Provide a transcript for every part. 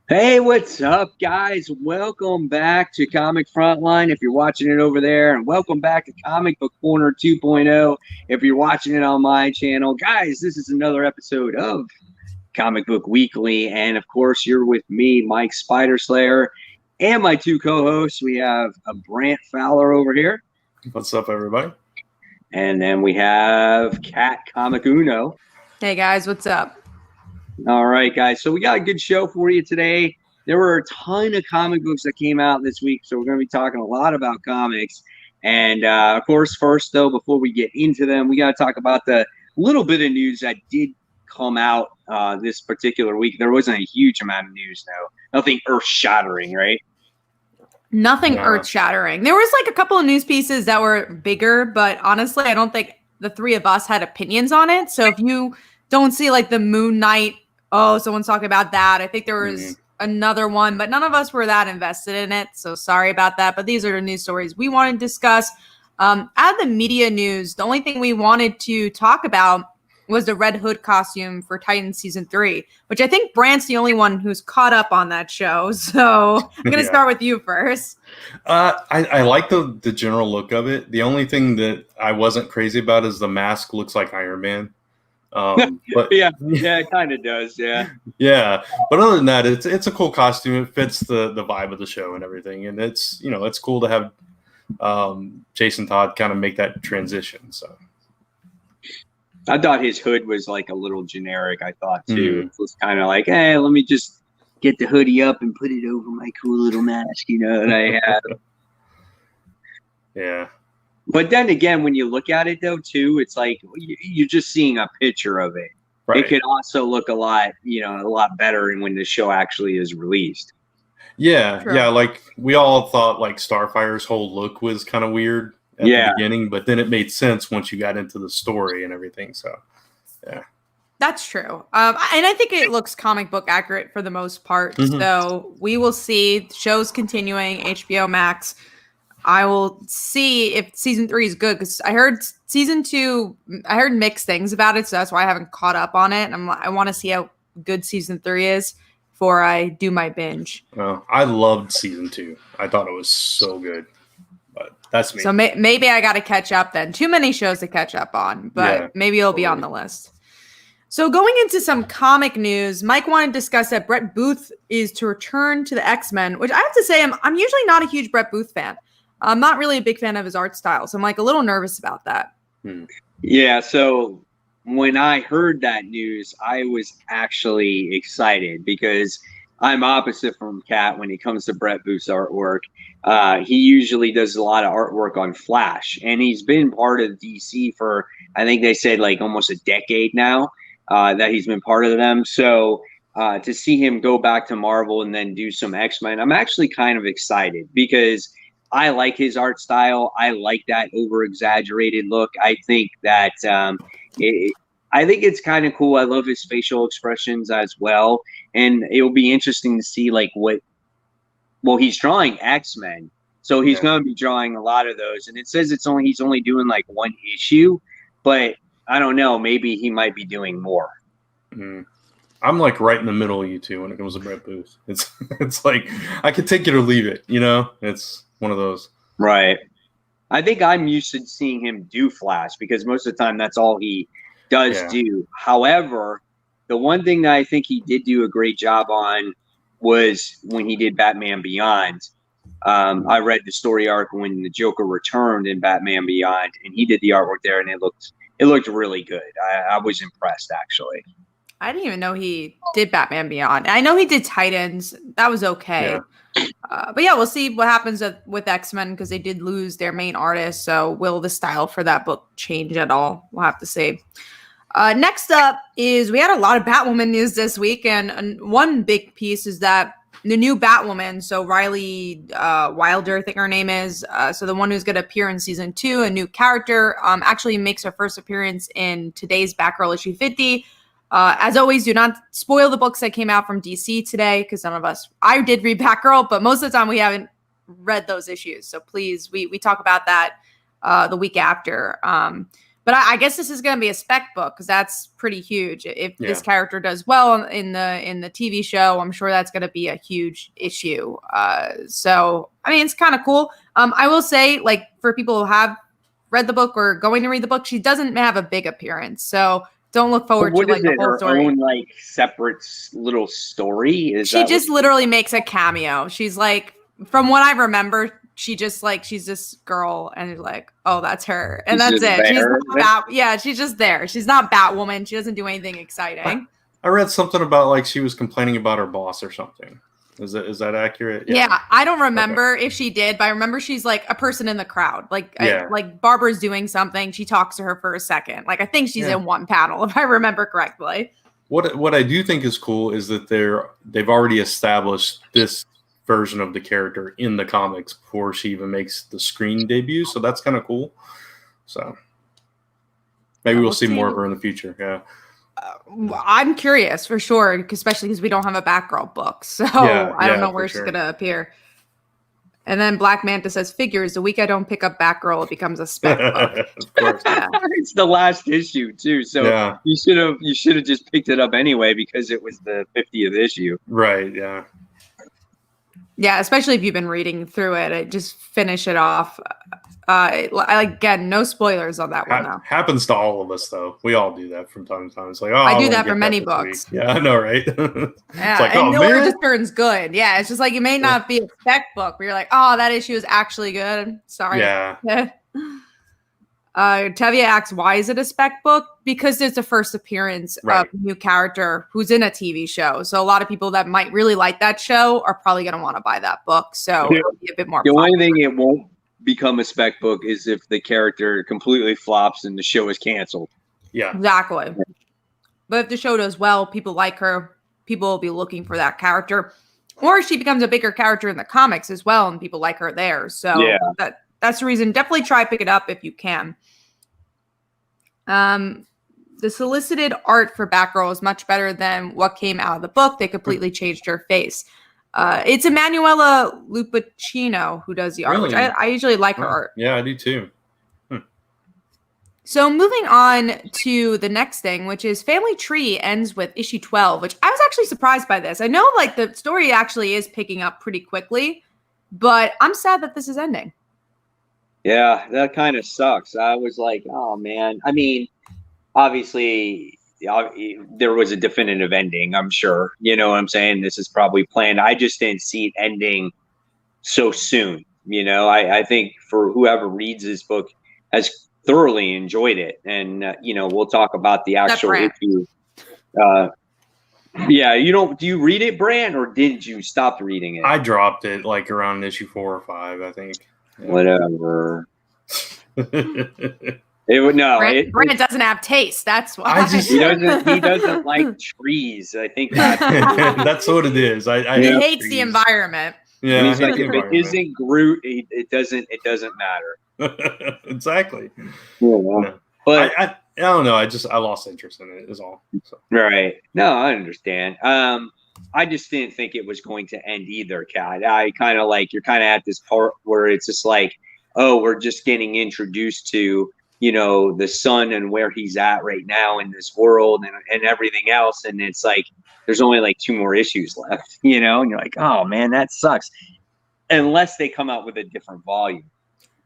Hey, what's up, guys? Welcome back to Comic Frontline if you're watching it over there, and welcome back to Comic Book Corner 2.0 if you're watching it on my channel. Guys, this is another episode of Comic Book Weekly, and of course, you're with me, Mike Spider Slayer, and my two co-hosts. We have Brant Fowler over here, What's up, everybody? and then we have Cat Comic Uno. Hey guys, what's up? All right, guys. So we got a good show for you today. There were a ton of comic books that came out this week, so we're going to be talking a lot about comics. And of course, first though, before we get into them, we got to talk about the little bit of news that did come out this particular week. There wasn't a huge amount of news, though. Nothing earth-shattering, right? Nothing earth-shattering. There was like a couple of news pieces that were bigger, but honestly, I don't think the three of us had opinions on it. So if you don't see like the Moon Knight, someone's talking about that. I think there was another one, but none of us were that invested in it. So sorry about that. But these are the news stories we want to discuss. Out of the media news, the only thing we wanted to talk about was the Red Hood costume for Titans Season 3, which I think Brant's the only one who's caught up on that show. So I'm going to start with you first. I like the general look of it. The only thing that I wasn't crazy about is the mask looks like Iron Man. But yeah, it kind of does, yeah. Yeah, but other than that, it's a cool costume. It fits the vibe of the show and everything, and it's cool to have Jason Todd kind of make that transition. So I thought his hood was like a little generic. I thought too. It was kind of like, hey, let me just get the hoodie up and put it over my cool little mask, that I have. Yeah. But then again, when you look at it, though, too, it's like you're just seeing a picture of it. Right. It could also look a lot better when the show actually is released. Yeah, True. Yeah. Like we all thought, like Starfire's whole look was kind of weird at the beginning, but then it made sense once you got into the story and everything. So, yeah. That's true. And I think it looks comic book accurate for the most part. Mm-hmm. So we will see shows continuing, HBO Max. I will see if season 3 is good because I heard season 2. I heard mixed things about it, so that's why I haven't caught up on it. And I want to see how good season 3 is before I do my binge. Well, I loved season 2. I thought it was so good, but that's me. So maybe I got to catch up then. Too many shows to catch up on, but maybe it'll be on the list. So going into some comic news, Mike wanted to discuss that Brett Booth is to return to the X-Men, which I have to say I'm usually not a huge Brett Booth fan. I'm not really a big fan of his art style, so I'm like a little nervous about that. Yeah, so when I heard that news, I was actually excited because I'm opposite from Kat when it comes to Brett Booth's artwork. He usually does a lot of artwork on Flash, and he's been part of DC for, I think they said like almost a decade now that he's been part of them. So to see him go back to Marvel and then do some X-Men, I'm actually kind of excited because I like his art style. I like that over-exaggerated look. I think that I think it's kind of cool. I love his facial expressions as well, and it will be interesting to see like he's drawing X-Men, so he's going to be drawing a lot of those. And it says he's only doing like one issue, but I don't know. Maybe he might be doing more. I'm like right in the middle of you two when it comes to Brett Booth. It's like I could take it or leave it. It's one of those. Right. I think I'm used to seeing him do Flash because most of the time that's all he does do. However, the one thing that I think he did do a great job on was when he did Batman Beyond. I read the story arc when the Joker returned in Batman Beyond, and he did the artwork there, and it looked really good. I was impressed, actually. I didn't even know he did Batman Beyond. I know he did Titans. That was okay. Yeah. But yeah, we'll see what happens with X-Men because they did lose their main artist. So will the style for that book change at all? We'll have to see. Next up is we had a lot of Batwoman news this week. And one big piece is that the new Batwoman, so Riley Wilder, I think her name is, so the one who's going to appear in season 2, a new character, actually makes her first appearance in today's Batgirl issue 50. As always, do not spoil the books that came out from DC today because I did read Batgirl, but most of the time we haven't read those issues. So please, we talk about that the week after. But I guess this is going to be a spec book because that's pretty huge. If this character does well in the TV show, I'm sure that's going to be a huge issue. So I mean, it's kind of cool. I will say, like, for people who have read the book or going to read the book, she doesn't have a big appearance. So don't look forward to like the whole story. Own, like, separate little story? She just literally makes a cameo. She's like, from what I remember, she's this girl, and you're like, oh, that's her, and that's it. She's just there. She's not Batwoman. She doesn't do anything exciting. I read something about like she was complaining about her boss or something. Is that accurate? Yeah, I don't remember if she did, but I remember she's like a person in the crowd. Like, like Barbara's doing something, she talks to her for a second. Like, I think she's in one panel, if I remember correctly. What I do think is cool is that they've already established this version of the character in the comics before she even makes the screen debut, so that's kind of cool. So maybe we'll see more of her in the future. Yeah. I'm curious for sure, especially because we don't have a Batgirl book, so I don't know where she's gonna appear. And then Black Manta says, "Figures. The week I don't pick up Batgirl, it becomes a spec book." Of course, it's the last issue too, so you should have just picked it up anyway because it was the 50th issue. Right? Yeah. Yeah, especially if you've been reading through it, just finish it off. Again, no spoilers on that one. Happens to all of us, though. We all do that from time to time. It's like, I do that for many books. Yeah, I know, right? Yeah, like, and it just turns good. Yeah, it's just like it may not be a spec book, but you're like, oh, that issue is actually good. Sorry. Yeah. Tevye asks, why is it a spec book? Because it's the first appearance of a new character who's in a TV show. So a lot of people that might really like that show are probably going to want to buy that book. So it'll be a bit more. The only thing it won't become a spec book is if the character completely flops and the show is canceled. Yeah, exactly. But if the show does well, people like her, people will be looking for that character, or she becomes a bigger character in the comics as well, and people like her there. So that's the reason. Definitely try pick it up if you can. The solicited art for Batgirl is much better than what came out of the book. They completely changed her face. It's Emanuela Lupacchino who does the art, which I usually like her art. Yeah, I do too. So moving on to the next thing, which is Family Tree ends with issue 12, which I was actually surprised by this. I know like the story actually is picking up pretty quickly, but I'm sad that this is ending. Yeah, that kind of sucks. I was like, oh man. I mean, obviously there was a definitive ending, I'm sure. You know what I'm saying? This is probably planned. I just didn't see it ending so soon. You know, I think for whoever reads this book has thoroughly enjoyed it. And, you know, we'll talk about the actual issue. Yeah, do you read it, Brand, or did you stop reading it? I dropped it like around issue 4 or 5, I think. Yeah. Whatever. Brand doesn't have taste. That's why he doesn't like trees. I think that's what it is. He hates the environment. Yeah, and he's like, if it isn't Groot, it doesn't matter. Exactly. Yeah. But I don't know. I lost interest in it. Is all. So. Right. No, I understand. I just didn't think it was going to end either, Kat. I kind of like, you're kind of at this part where it's just like, oh, we're just getting introduced to, you know, the son and where he's at right now in this world and everything else. And it's like, there's only like 2 more issues left, you know, and you're like, oh man, that sucks. Unless they come out with a different volume.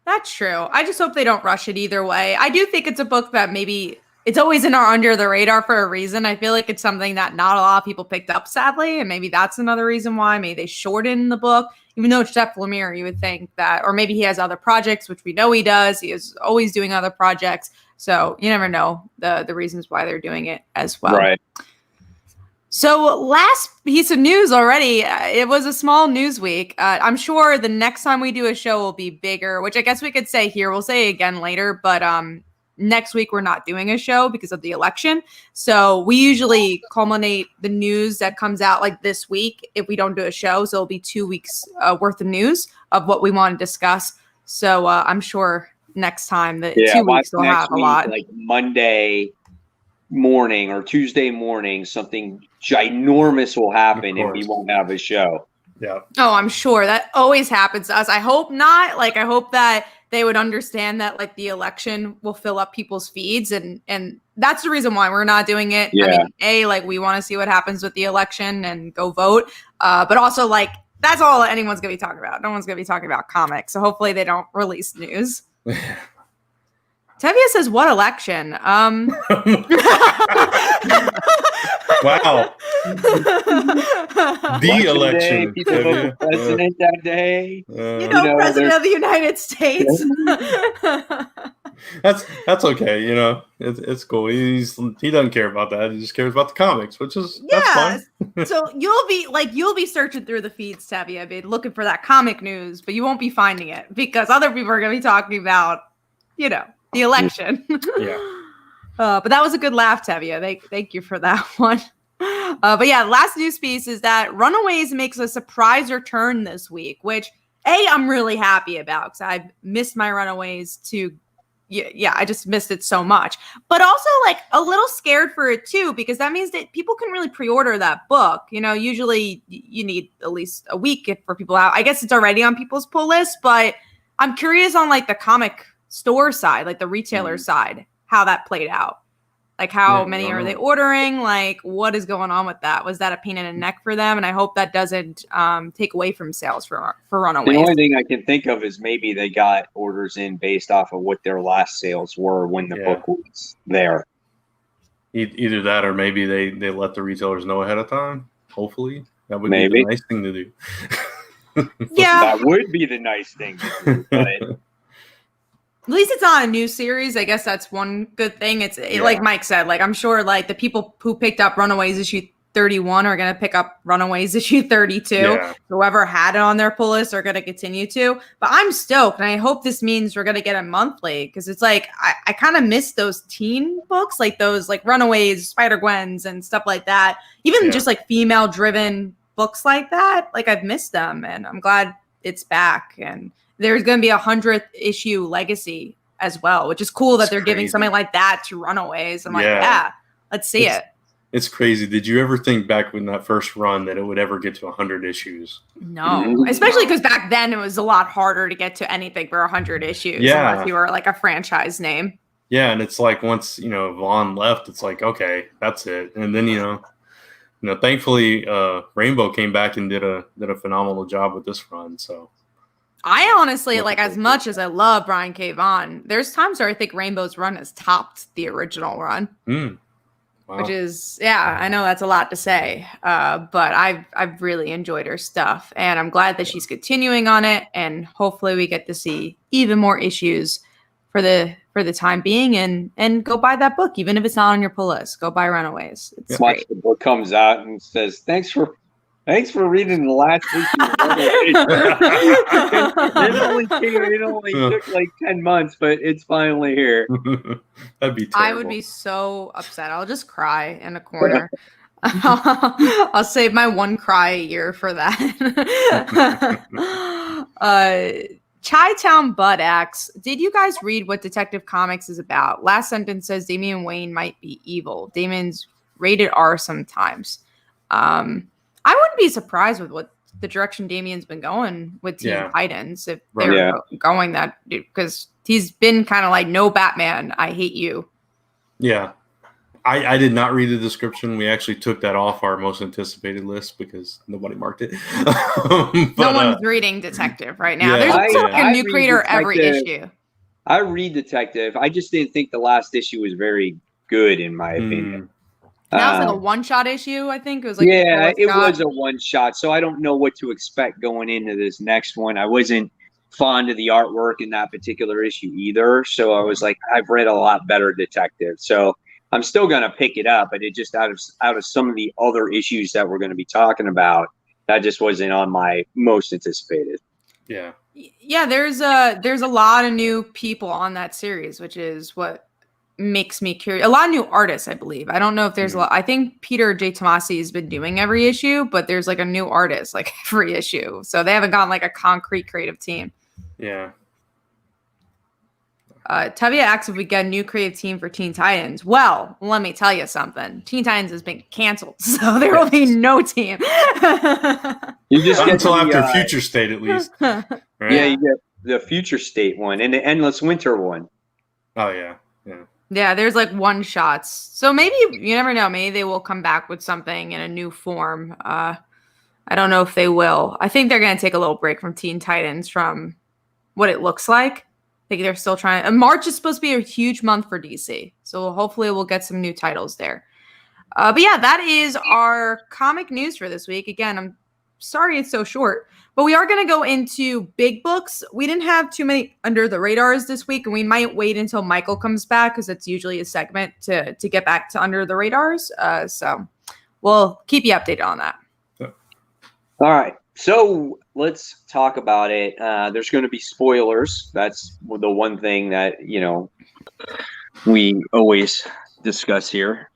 That's true. I just hope they don't rush it either way. I do think it's a book that maybe it's always in our under the radar for a reason. I feel like it's something that not a lot of people picked up, sadly. And maybe that's another reason why. Maybe they shortened the book, even though it's Jeff Lemire, you would think that, or maybe he has other projects, which we know he does. He is always doing other projects. So you never know the reasons why they're doing it as well. Right. So last piece of news already, it was a small news week. I'm sure the next time we do a show will be bigger, which I guess we could say here. We'll say again later, but next week we're not doing a show because of the election. So we usually culminate the news that comes out like this week if we don't do a show. So it'll be 2 weeks worth of news of what we want to discuss. So I'm sure next time that 2 weeks will have a lot. Like Monday morning or Tuesday morning, something ginormous will happen and we won't have a show. Yeah. Oh, I'm sure that always happens to us. I hope not. Like, I hope that they would understand that like the election will fill up people's feeds, and that's the reason why we're not doing it. Yeah. I mean, like we want to see what happens with the election and go vote, but also like that's all anyone's gonna be talking about. No one's gonna be talking about comics, so hopefully they don't release news. Tevia says, "What election?" Wow. The election. People vote for president that day. President of the United States. That's okay. It's cool. He doesn't care about that. He just cares about the comics, which is that's fine. So you'll be searching through the feeds, Tevia, looking for that comic news, but you won't be finding it because other people are going to be talking about, the election. Yeah. But that was a good laugh, Tevia. Thank you for that one. But yeah, last news piece is that Runaways makes a surprise return this week, which I'm really happy about because I've missed my Runaways to. Yeah, I just missed it so much. But also like a little scared for it too, because that means that people can really pre-order that book. Usually you need at least a week for people out. I guess it's already on people's pull list, but I'm curious on like the comic store side, like the retailer side, how that played out. Like how many are they ordering? Like what is going on with that? Was that a pain in the neck for them? And I hope that doesn't take away from sales for Runaways. The only thing I can think of is maybe they got orders in based off of what their last sales were when the book was there. Either that or maybe they let the retailers know ahead of time. Hopefully. That would be the nice thing to do. Yeah. That would be the nice thing to do, but at least it's not a new series. I guess that's one good thing. Like Mike said, like I'm sure like the people who picked up Runaways issue 31 are going to pick up Runaways issue 32. Yeah. Whoever had it on their pull list are going to continue to. But I'm stoked, and I hope this means we're going to get a monthly because it's like I kind of miss those teen books, like those like Runaways, Spider-Gwens, and stuff like that. Even just like female-driven books like that. Like I've missed them, and I'm glad it's back. And there's going to be 100th issue legacy as well, which is cool that they're giving something like that to Runaways. I'm like, let's see it. It's crazy. Did you ever think back when that first run that it would ever get to 100 issues? No, especially because back then it was a lot harder to get to anything for 100 issues unless you were like a franchise name. Yeah, and it's like once, Vaughn left, it's like, okay, that's it. And then, thankfully Rainbow came back and did a phenomenal job with this run, so. I honestly, like, as much as I love Brian K. Vaughan, there's times where I think Rainbow's run has topped the original run. Wow. Which is, I know that's a lot to say, but I've really enjoyed her stuff, and I'm glad that she's continuing on it, and hopefully we get to see even more issues for the time being, and go buy that book, even if it's not on your pull list. Go buy Runaways. It's Watch great. the book comes out and says, Thanks for reading the last issue. It only took like 10 months, but it's finally here. That'd be terrible. I would be so upset. I'll just cry in a corner. I'll save my one cry a year for that. Chi-Town Bud asks, did you guys read what Detective Comics is about? Last sentence says Damian Wayne might be evil. Damian's rated R sometimes. I wouldn't be surprised with what the direction Damian's been going with Teen Titans if they're going that, because he's been kind of like, no Batman, I hate you. Yeah. I did not read the description. We actually took that off our most anticipated list because nobody marked it. No one's reading Detective right now. There's a new creator every issue. I read Detective. I just didn't think the last issue was very good, in my opinion. That was like a one-shot issue, I think. It was like it was a one-shot, so I don't know what to expect going into this next one. I wasn't fond of the artwork in that particular issue either, so I was like, I've read a lot better Detective, so I'm still gonna pick it up. But it just out of some of the other issues that we're gonna be talking about, that just wasn't on my most anticipated. Yeah, there's a lot of new people on that series, which is what makes me curious. A lot of new artists, I believe. I don't know if there's a lot. I think Peter J. Tomasi has been doing every issue, but there's like a new artist like every issue. So they haven't gotten like a concrete creative team. Yeah. Tevia asks if we get a new creative team for Teen Titans. Well, let me tell you something. Teen Titans has been canceled, so there will be no team. You just until after Future State, at least. Right? Yeah, the Future State one and the Endless Winter one. Oh yeah, yeah. Yeah, there's like one shots. So maybe you never know. Maybe they will come back with something in a new form. I don't know if they will. I think they're gonna take a little break from Teen Titans from what it looks like. I think they're still trying. And March is supposed to be a huge month for DC, so hopefully we'll get some new titles there. But yeah, that is our comic news for this week. Again, I'm sorry it's so short, but we are going to go into big books. We didn't have too many under the radars this week, and we might wait until Michael comes back because it's usually a segment to get back to under the radars. So we'll keep you updated on that. All right. So let's talk about it. There's going to be spoilers. That's the one thing that, we always discuss here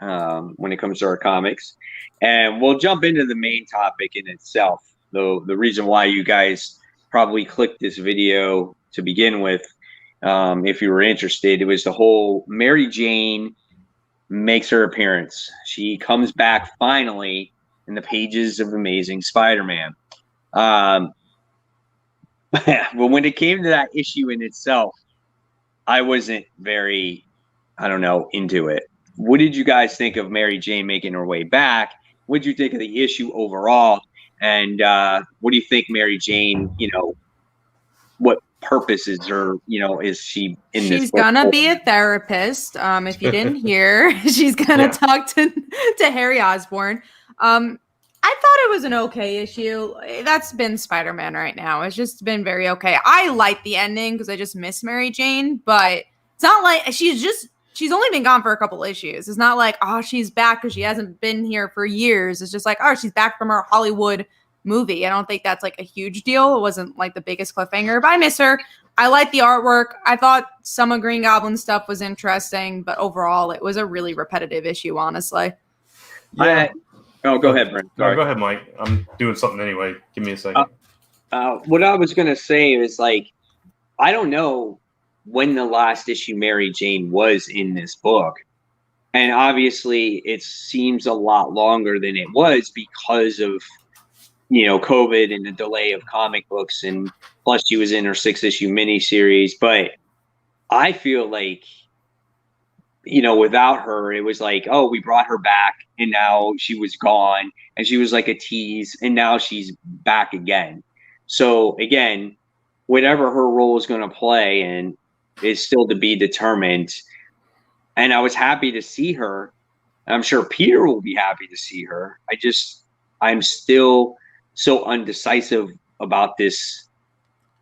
when it comes to our comics. And we'll jump into the main topic in itself. Though the reason why you guys probably clicked this video to begin with, if you were interested, it was the whole Mary Jane makes her appearance. She comes back finally in the pages of Amazing Spider-Man. But when it came to that issue in itself, I wasn't very, into it. What did you guys think of Mary Jane making her way back? What did you think of the issue overall? And what do you think Mary Jane, what purpose is her, is she in this? She's going to be a therapist. If you didn't hear, she's going to talk to Harry Osborn. I thought it was an okay issue. That's been Spider-Man right now. It's just been very okay. I like the ending because I just miss Mary Jane, but it's not like she's only been gone for a couple issues. It's not like, oh, she's back because she hasn't been here for years. It's just like, oh, she's back from her Hollywood movie. I don't think that's like a huge deal. It wasn't like the biggest cliffhanger, but I miss her. I like the artwork. I thought some of Green Goblin stuff was interesting, but overall it was a really repetitive issue, honestly. Yeah. Go ahead, Brent. No, go ahead, Mike. I'm doing something anyway. Give me a second. What I was going to say is, I don't know when the last issue Mary Jane was in this book. And obviously it seems a lot longer than it was because of, COVID and the delay of comic books. And plus she was in her 6-issue miniseries. But I feel like, without her, it was like, oh, we brought her back and now she was gone and she was like a tease and now she's back again. So again, whatever her role is going to play and is still to be determined. And I was happy to see her. I'm sure Peter will be happy to see her. I'm still so undecisive about this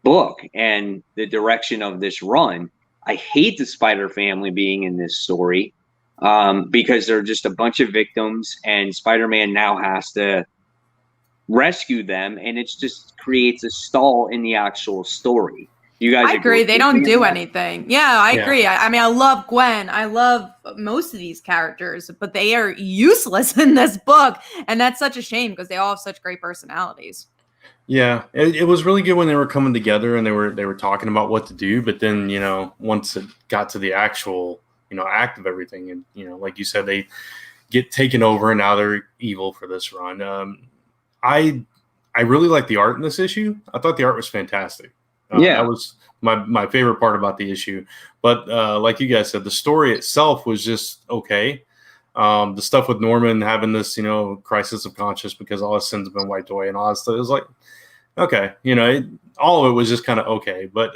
book and the direction of this run. I hate the Spider family being in this story because they're just a bunch of victims and Spider-Man now has to rescue them. And it just creates a stall in the actual story. You guys agree? They don't do anything. Yeah, I agree. I mean, I love Gwen. I love most of these characters, but they are useless in this book. And that's such a shame because they all have such great personalities. Yeah, it was really good when they were coming together and they were talking about what to do. But then, once it got to the actual, act of everything, and like you said, they get taken over and now they're evil for this run. I really like the art in this issue. I thought the art was fantastic. That was my favorite part about the issue. But like you guys said, the story itself was just okay. The stuff with Norman having this, crisis of conscience because all his sins have been wiped away and all that stuff, it was like, okay, all of it was just kind of okay. But,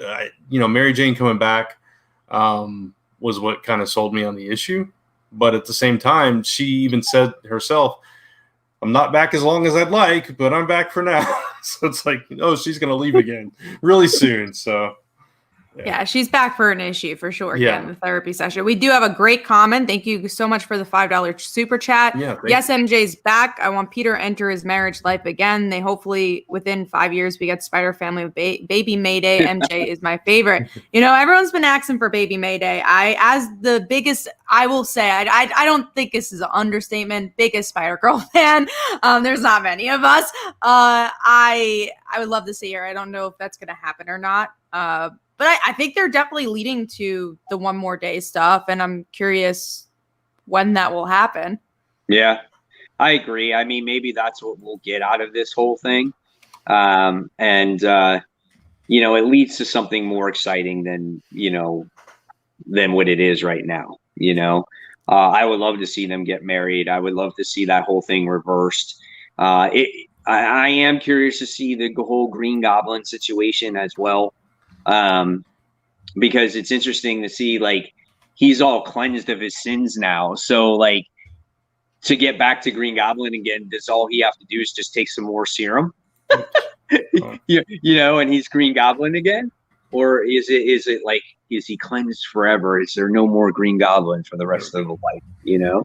Mary Jane coming back was what kind of sold me on the issue. But at the same time, she even said herself, I'm not back as long as I'd like, but I'm back for now. So it's like, oh, she's going to leave again really soon. So. Yeah, she's back for an issue for sure. Yeah, in the therapy session. We do have a great comment. Thank you so much for the $5 super chat. Yeah, yes, MJ's back. I want Peter to enter his marriage life again. They hopefully within 5 years we get Spider Family with Baby Mayday. MJ is my favorite. Everyone's been asking for Baby Mayday. I will say I don't think this is an understatement. Biggest Spider Girl fan. There's not many of us. I would love to see her. I don't know if that's going to happen or not. But I think they're definitely leading to the One More Day stuff, and I'm curious when that will happen. Yeah, I agree. I mean, maybe that's what we'll get out of this whole thing. And it leads to something more exciting than what it is right now. I would love to see them get married. I would love to see that whole thing reversed. I am curious to see the whole Green Goblin situation as well, because it's interesting to see, like, he's all cleansed of his sins now. So, like, to get back to Green Goblin again, does all he have to do is just take some more serum? And he's Green Goblin again? Or is it like, is he cleansed forever? Is there no more Green Goblin for the rest of the life?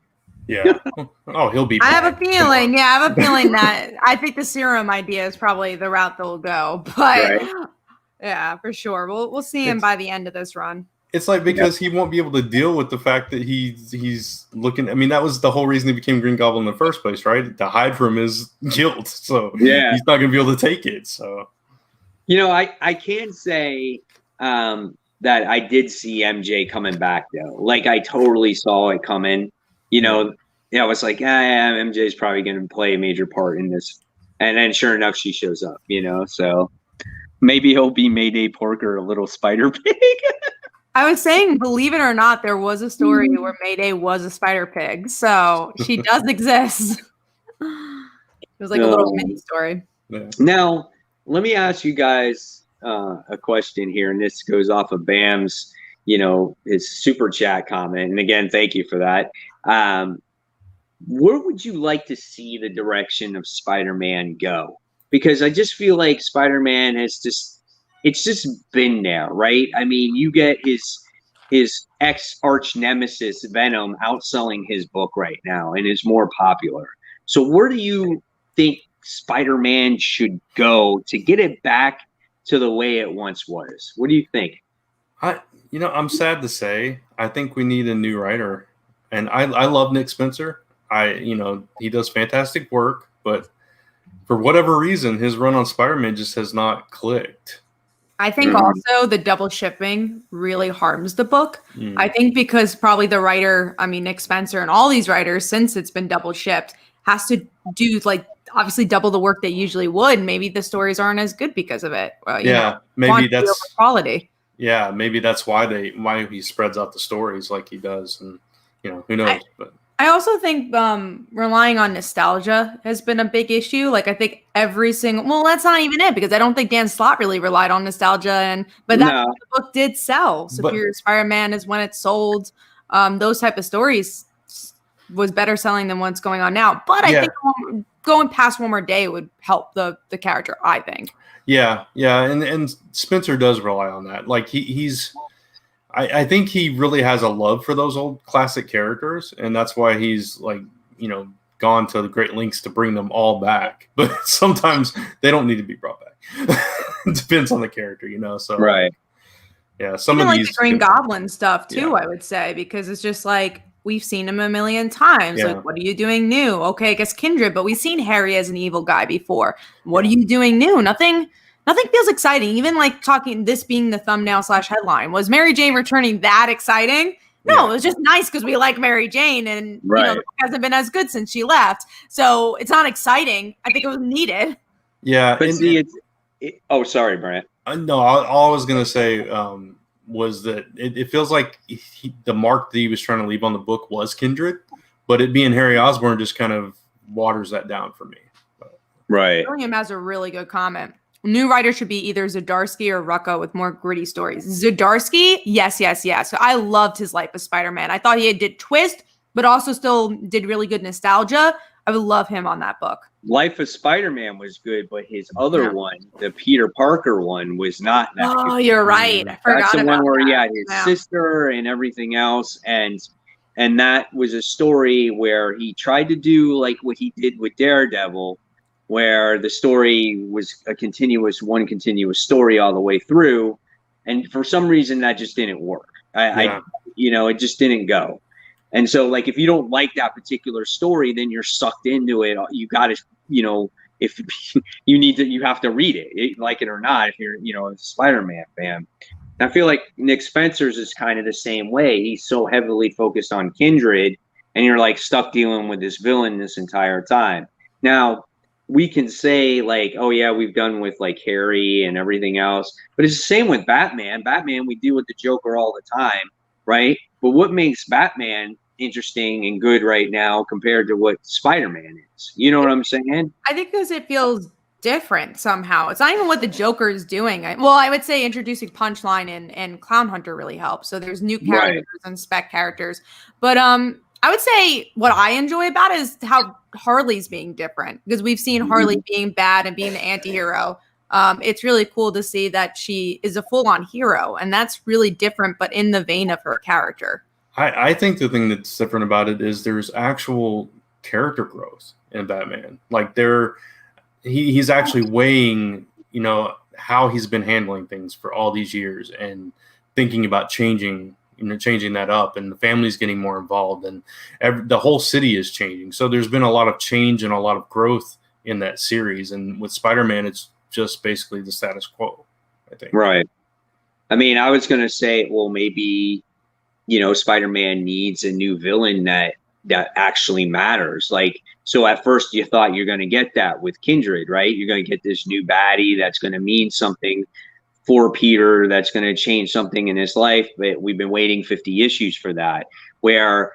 Yeah. Oh, he'll be. I have a feeling. Yeah, I have a feeling that I think the serum idea is probably the route they'll go. But Right. yeah, for sure, we'll see him by the end of this run. It's like, because he won't be able to deal with the fact that he's looking. I mean, that was the whole reason he became Green Goblin in the first place, right? To hide from his guilt. So Yeah. he's not going to be able to take it. So I can say that I did see MJ coming back though. Like, I totally saw it coming. I was like, MJ's probably going to play a major part in this, and then sure enough, she shows up. So maybe he'll be Mayday Porker, a little spider pig. I was saying, believe it or not, there was a story where Mayday was a spider pig, so she does exist. It was like a little mini story. yeah. Now, let me ask you guys a question here, and this goes off of Bam's, his super chat comment. And again, thank you for that. Where would you like to see the direction of Spider-Man go? Because I just feel like Spider-Man has it's just been there, right? I mean, you get his ex-arch nemesis Venom outselling his book right now and is more popular. So where do you think Spider-Man should go to get it back to the way it once was? What do you think? I'm sad to say, I think we need a new writer. And I love Nick Spencer. He does fantastic work, but for whatever reason, his run on Spider-Man just has not clicked. I think also the double shipping really harms the book. I think because probably the writer, Nick Spencer and all these writers, since it's been double shipped, has to do obviously double the work they usually would. Maybe the stories aren't as good because of it. Maybe that's quality. Yeah, maybe that's why he spreads out the stories like he does, and who knows. But I also think relying on nostalgia has been a big issue. Like, I think that's not even it, because I don't think Dan Slott really relied on nostalgia, but that's what the book did sell. Superior Spider-Man is when it sold. Those type of stories was better selling than what's going on now. But I think going past one more day would help the character, I think. Yeah, and Spencer does rely on that. Like, I think he really has a love for those old classic characters, and that's why he's gone to the great lengths to bring them all back. But sometimes they don't need to be brought back. It depends on the character, So right. Yeah, some even of these the Green Goblin stuff too, I would say, because it's just like we've seen him a million times. Like, what are you doing new? Okay, I guess Kindred, but we've seen Harry as an evil guy before. What are you doing new? Nothing feels exciting. Even like this being the thumbnail / headline, was Mary Jane returning that exciting? No, it was just nice because we like Mary Jane, and the book hasn't been as good since she left. So it's not exciting. I think it was needed. Yeah, but sorry, Brent. No, all I was gonna say was that it feels like the mark that he was trying to leave on the book was Kindred, but it being Harry Osborn just kind of waters that down for me. Right. William has a really good comment. New writer should be either Zdarsky or Rucka with more gritty stories. Zdarsky, yes. So I loved his Life of Spider-Man. I thought he did twist, but also still did really good nostalgia. I would love him on that book. Life of Spider-Man was good, but his other one, the Peter Parker one, was not that good. Oh, you're right. I forgot That's the about one where he had that. his sister and everything else, and that was a story where he tried to do like what he did with Daredevil, where the story was a continuous story all the way through, and for some reason that just didn't work. It just didn't go. And so, like, if you don't like that particular story, then you're sucked into it. You got to, if you have to read it, like it or not, if you're, a Spider-Man fan. And I feel like Nick Spencer's is kind of the same way. He's so heavily focused on Kindred, and you're like stuck dealing with this villain this entire time. Now, we can say like, oh yeah, we've done with like Harry and everything else, but it's the same with Batman. Batman, we deal with the Joker all the time, right? But what makes Batman interesting and good right now compared to what Spider-Man is? You know what I'm saying? I think because it feels different somehow. It's not even what the Joker is doing. I would say introducing Punchline and Clown Hunter really helps. So there's new characters and spec characters. But I would say what I enjoy about it is how Harley's being different, because we've seen Harley being bad and being the anti-hero. It's really cool to see that she is a full-on hero, and that's really different, but in the vein of her character. I think the thing that's different about it is there's actual character growth in Batman. Like he's actually weighing, how he's been handling things for all these years and thinking about changing that up, and the family's getting more involved, and the whole city is changing. So there's been a lot of change and a lot of growth in that series. And with Spider-Man, it's just basically the status quo, I think. Right. I mean, I was going to say, well, maybe, Spider-Man needs a new villain that actually matters. Like, so at first you thought you're going to get that with Kindred, right? You're going to get this new baddie that's going to mean something for Peter, that's going to change something in his life. But we've been waiting 50 issues for that. Where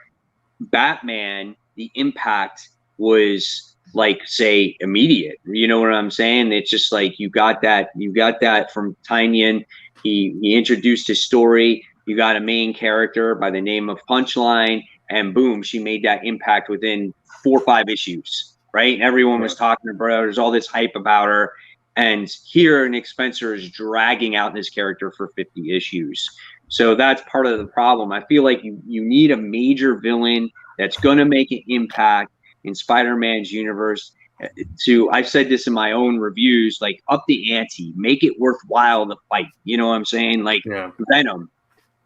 Batman, the impact was like, say, immediate. You know what I'm saying? It's just like you got that from Tynion. He introduced his story. You got a main character by the name of Punchline, and boom, she made that impact within 4 or 5 issues, right? And everyone was talking about her. There's all this hype about her. And here, Nick Spencer is dragging out this character for 50 issues. So that's part of the problem. I feel like you need a major villain that's going to make an impact in Spider-Man's universe. I've said this in my own reviews, like up the ante, make it worthwhile to fight. You know what I'm saying? Like Venom.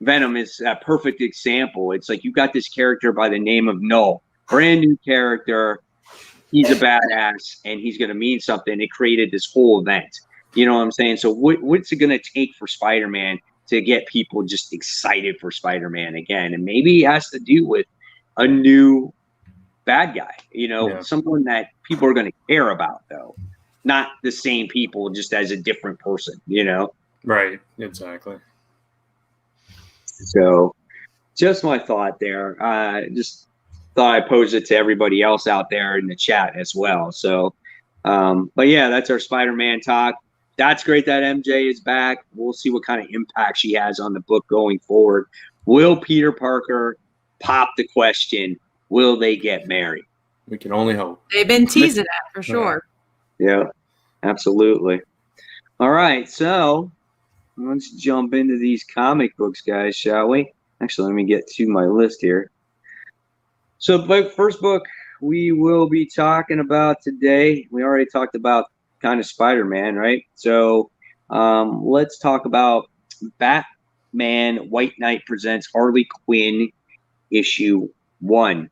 Venom is a perfect example. It's like you got this character by the name of Null, brand new character. He's a badass, and he's going to mean something. It created this whole event. You know what I'm saying? So what's it going to take for Spider-Man to get people just excited for Spider-Man again? And maybe it has to do with a new bad guy, someone that people are going to care about, though. Not the same people, just as a different person, Right, exactly. So just my thought there. Just thought I'd pose it to everybody else out there in the chat as well. So, but yeah, that's our Spider-Man talk. That's great that MJ is back. We'll see what kind of impact she has on the book going forward. Will Peter Parker pop the question, will they get married? We can only hope. They've been teasing that for sure. Yeah, absolutely. All right, so let's jump into these comic books, guys, shall we? Actually, let me get to my list here. So the first book we will be talking about today, we already talked about kind of Spider-Man, right? So let's talk about Batman White Knight presents Harley Quinn issue 1.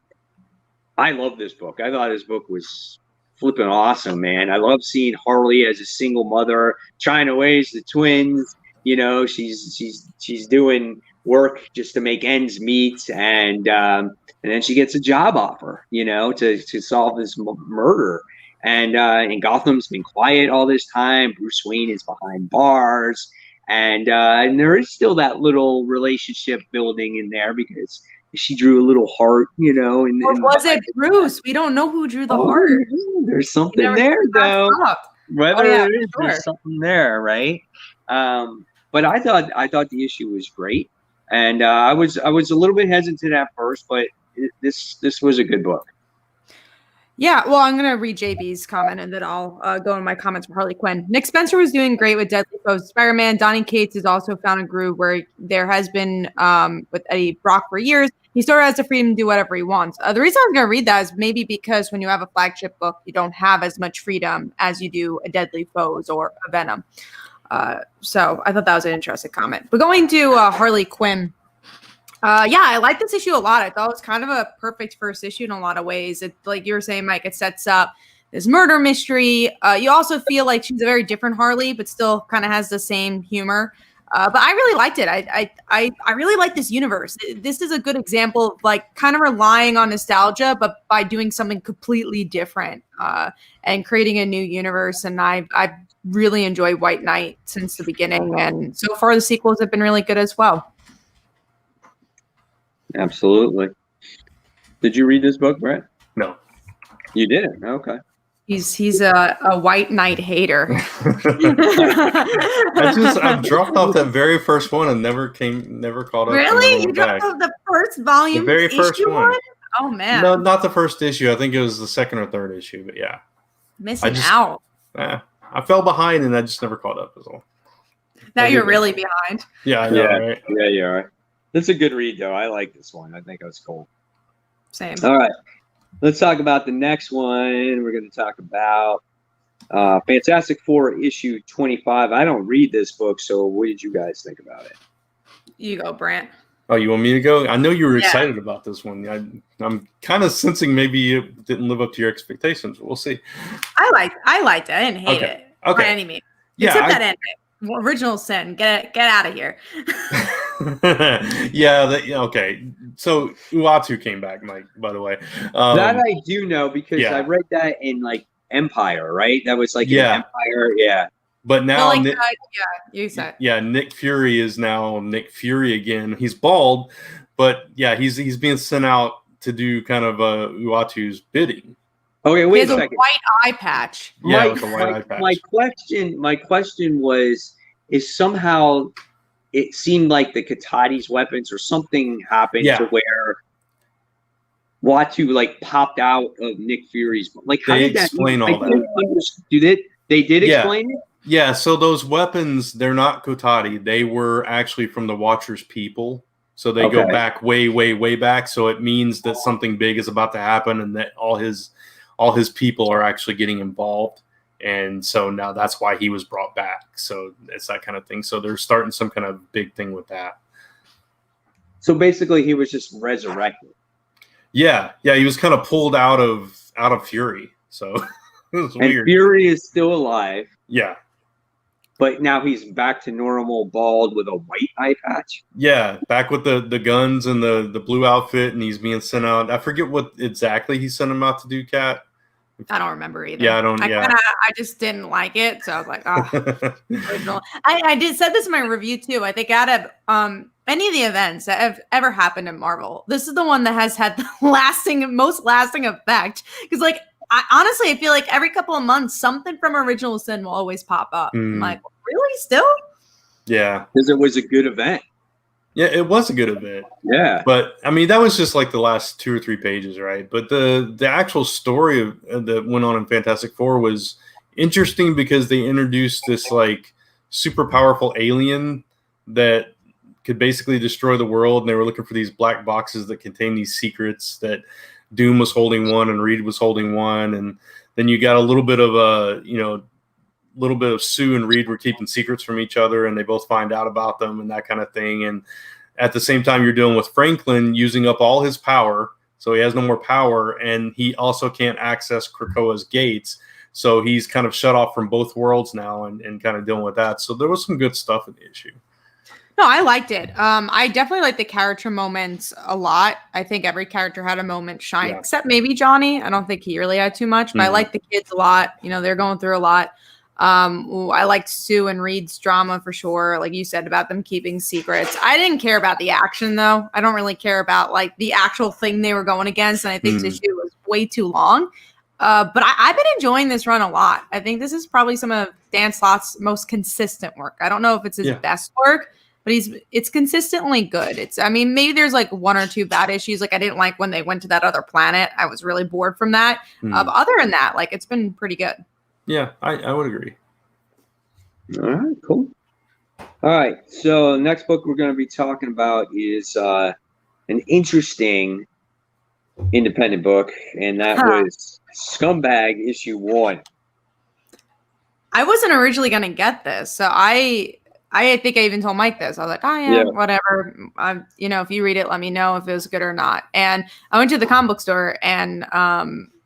I love this book. I thought this book was flipping awesome, man. I love seeing Harley as a single mother trying to raise the twins. She's doing work just to make ends meet, and then she gets a job offer, to solve this murder. And Gotham's been quiet all this time. Bruce Wayne is behind bars, and there is still that little relationship building in there because she drew a little heart, Or was it Bruce? We don't know who drew the heart. There's something there, though. There's something there, right? But I thought the issue was great, and I was a little bit hesitant at first, but this was a good book. Yeah, well, I'm going to read JB's comment, and then I'll go in my comments for Harley Quinn. Nick Spencer was doing great with Deadly Foes. Spider-Man, Donny Cates has also found a groove where there has been with Eddie Brock for years. He sort of has the freedom to do whatever he wants. The reason I was going to read that is maybe because when you have a flagship book, you don't have as much freedom as you do a Deadly Foes or a Venom. So I thought that was an interesting comment. But going to Harley Quinn, I like this issue a lot. I thought it was kind of a perfect first issue in a lot of ways. It, like you were saying, Mike, it sets up this murder mystery. You also feel like she's a very different Harley, but still kind of has the same humor. But I really liked it. I really like this universe. This is a good example of like kind of relying on nostalgia, but by doing something completely different and creating a new universe. And I've really enjoyed White Knight since the beginning, and so far the sequels have been really good as well. Absolutely. Did you read this book, Brett? No. You didn't? Okay. He's a White Knight hater. I've dropped off that very first one and never caught up. Really? You dropped off the first volume? The very first one? Oh man. No, not the first issue. I think it was the second or third issue, but yeah. Missing out. I fell behind and I just never caught up is all. Now you're really behind. Yeah, I know, right? Yeah, you are. It's a good read though. I like this one. I think it was cool. Same. All right. Let's talk about the next one. We're going to talk about Fantastic Four issue 25. I don't read this book, so what did you guys think about it? You go, Brant. Oh, you want me to go? I know you were excited about this one. I'm kind of sensing maybe it didn't live up to your expectations. We'll see. I liked it. I didn't hate it by any means. Except that ending. Original sin. Get out of here. Okay. So Uatu came back, Mike, by the way. That I do know because I read that in like Empire, right? That was like in Empire. Yeah. But now, you said. Yeah, Nick Fury is now Nick Fury again. He's bald, but he's being sent out to do kind of Uatu's bidding. Okay, wait a second. A white eye patch. Yeah, with a white eye patch. My question was, is somehow it seemed like the Katati's weapons or something happened to where Uatu like popped out of Nick Fury's. Like, how did that explain all that? They did explain it? Yeah, so those weapons, they're not Kotati. They were actually from the Watcher's people. So they go back way, way, way back. So it means that something big is about to happen and that all his people are actually getting involved. And so now that's why he was brought back. So it's that kind of thing. So they're starting some kind of big thing with that. So basically he was just resurrected. Yeah, he was kind of pulled out of Fury. So it was weird. Fury is still alive. Yeah. But now he's back to normal, bald with a white eye patch. Yeah, back with the guns and the blue outfit, and he's being sent out. I forget what exactly he sent him out to do, Kat. I don't remember either. Yeah, I just didn't like it, so I was like, oh. I said this in my review too. I think out of any of the events that have ever happened in Marvel, this is the one that has had the most lasting effect. Because like, I feel like every couple of months, something from Original Sin will always pop up. I'm like, really? Still? Yeah. Because it was a good event. Yeah, it was a good event. Yeah. But, I mean, that was just like the last 2 or 3 pages, right? But the actual story that went on in Fantastic Four was interesting because they introduced this, like, super powerful alien that could basically destroy the world. And they were looking for these black boxes that contain these secrets that – Doom was holding one and Reed was holding one. And then you got a little bit of Sue and Reed were keeping secrets from each other and they both find out about them and that kind of thing. And at the same time, you're dealing with Franklin using up all his power. So he has no more power and he also can't access Krakoa's gates. So he's kind of shut off from both worlds now and kind of dealing with that. So there was some good stuff in the issue. No, I liked it. I definitely liked the character moments a lot. I think every character had a moment shine, except maybe Johnny. I don't think he really had too much, but I liked the kids a lot. You know, they're going through a lot. I liked Sue and Reed's drama for sure. Like you said about them keeping secrets. I didn't care about the action though. I don't really care about like the actual thing they were going against. And I think this issue was way too long. But I've been enjoying this run a lot. I think this is probably some of Dan Slott's most consistent work. I don't know if it's his best work, but it's consistently good. Maybe there's like 1 or 2 bad issues. Like I didn't like when they went to that other planet. I was really bored from that. But other than that, like it's been pretty good. Yeah, I would agree. All right, cool. All right, so the next book we're going to be talking about is an interesting independent book, and that was Scumbag issue 1. I wasn't originally going to get this, so I think I even told Mike this. I was like, oh, yeah. Whatever. If you read it, let me know if it was good or not. And I went to the comic book store, and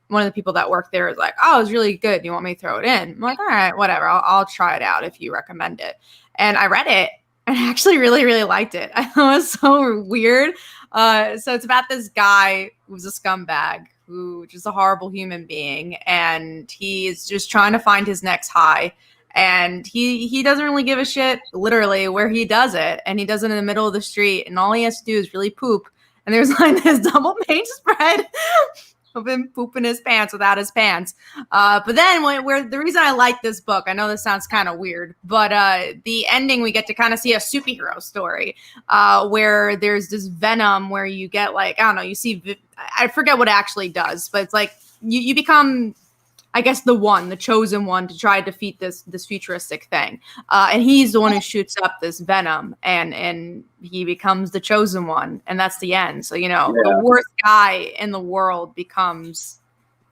one of the people that worked there was like, oh, it was really good. You want me to throw it in? I'm like, all right, whatever. I'll try it out if you recommend it. And I read it, and I actually really, really liked it. I thought it was so weird. So it's about this guy who's a scumbag, who just a horrible human being, and he is just trying to find his next high. And he doesn't really give a shit, literally, where he does it. And he does it in the middle of the street, and all he has to do is really poop. And there's like this double page spread of him pooping his pants without his pants. But then where the reason I like this book, I know this sounds kind of weird, but the ending, we get to kind of see a superhero story where there's this Venom where you get like, I don't know, you see, I forget what it actually does, but it's like you become, I guess, the chosen one to try to defeat this futuristic thing. And he's the one who shoots up this Venom, and he becomes the chosen one, and that's the end. So, the worst guy in the world becomes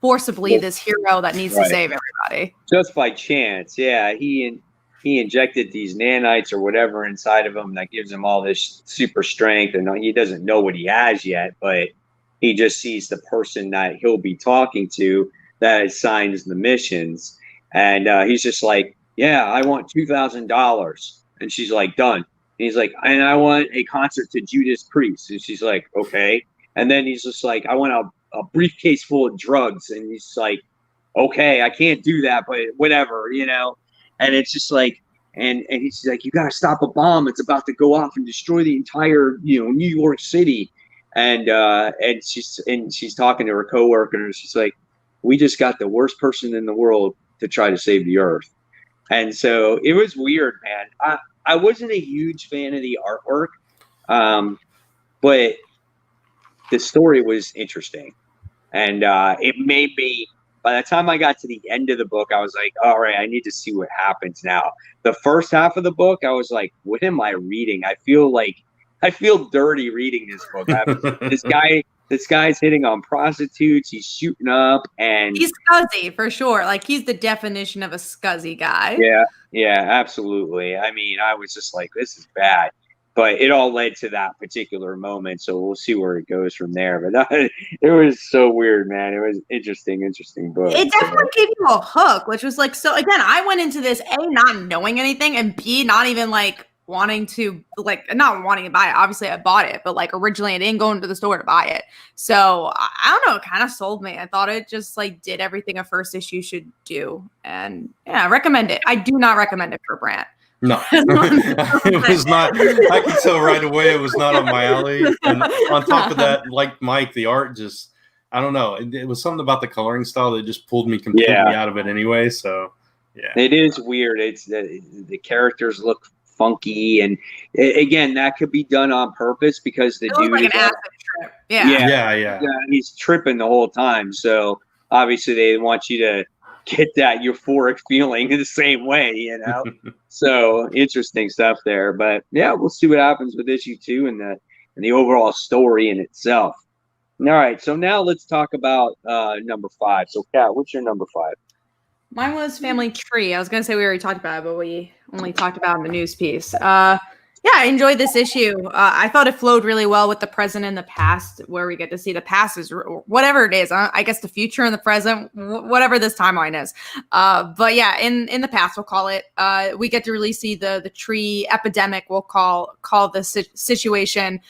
forcibly this hero that needs to save everybody. Just by chance. Yeah. He injected these nanites or whatever inside of him that gives him all this super strength, and he doesn't know what he has yet, but he just sees the person that he'll be talking to that assigns the missions, and he's just like, yeah, I want $2,000, and she's like, done. And he's like, and I want a concert to Judas Priest, and she's like, okay. And then he's just like, I want a briefcase full of drugs, and he's like, okay, I can't do that, but whatever, And it's just like, and he's like, you gotta stop a bomb, it's about to go off and destroy the entire New York City. And she's talking to her coworker, and she's like, we just got the worst person in the world to try to save the earth. And so it was weird, man. I wasn't a huge fan of the artwork, but the story was interesting. And it made me, by the time I got to the end of the book, I was like, all right, I need to see what happens now. The first half of the book, I was like, what am I reading? I feel dirty reading this book. This guy's hitting on prostitutes. He's shooting up, and he's scuzzy for sure. Like, he's the definition of a scuzzy guy. Yeah, absolutely. I mean, I was just like, this is bad, but it all led to that particular moment. So we'll see where it goes from there. But it was so weird, man. It was interesting book. It definitely gave you a hook, which was like, so again, I went into this not knowing anything, and B, not even like wanting to, like, not wanting to buy it. Obviously I bought it, but like originally I didn't go into the store to buy it. So I don't know, it kind of sold me. I thought it just like did everything a first issue should do. And yeah, I recommend it. I do not recommend it for Brant. No, it was not. I could tell right away it was not on my alley. And on top of that, like Mike, the art just, I don't know. It was something about the coloring style that just pulled me completely out of it anyway. So yeah, it is weird. It's the characters look funky, and again, that could be done on purpose because the dude like an acid trip. Yeah, he's tripping the whole time. So obviously they want you to get that euphoric feeling in the same way, So interesting stuff there. But yeah, we'll see what happens with issue 2 and the overall story in itself. All right, so now let's talk about number 5. So Kat, what's your number 5? Mine was Family Tree. I was going to say we already talked about it, but we only talked about it in the news piece. Yeah, I enjoyed this issue. I thought it flowed really well with the present and the past, where we get to see the past is whatever it is. I guess the future and the present, whatever this timeline is. But yeah, in the past, we'll call it. We get to really see the tree epidemic. We'll call the situation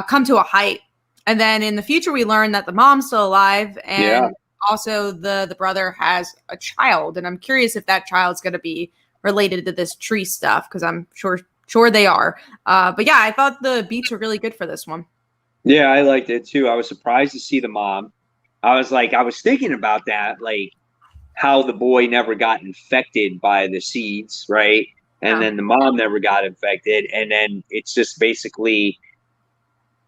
come to a height, and then in the future, we learn that the mom's still alive, and also the brother has a child, and I'm curious if that child's going to be related to this tree stuff, because I'm sure they are. But yeah, I thought the beats were really good for this one. Yeah, I liked it too. I was surprised to see the mom. I was thinking about that, like how the boy never got infected by the seeds, right? And then the mom never got infected. And then it's just basically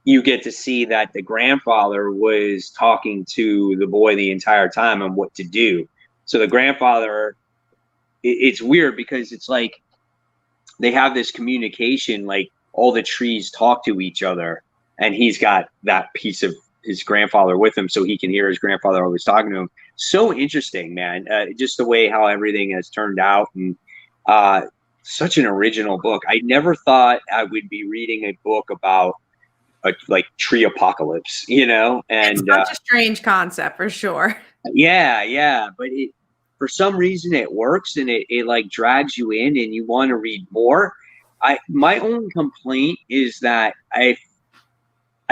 you get to see that the grandfather was talking to the boy the entire time on what to do. So the grandfather, it's weird because it's like they have this communication, like all the trees talk to each other, and he's got that piece of his grandfather with him so he can hear his grandfather always talking to him. So interesting, man. Just the way how everything has turned out, and such an original book. I never thought I would be reading a book about a like tree apocalypse, and it's such a strange concept for sure. Yeah, but for some reason it works, and it like drags you in and you want to read more. My only complaint is that I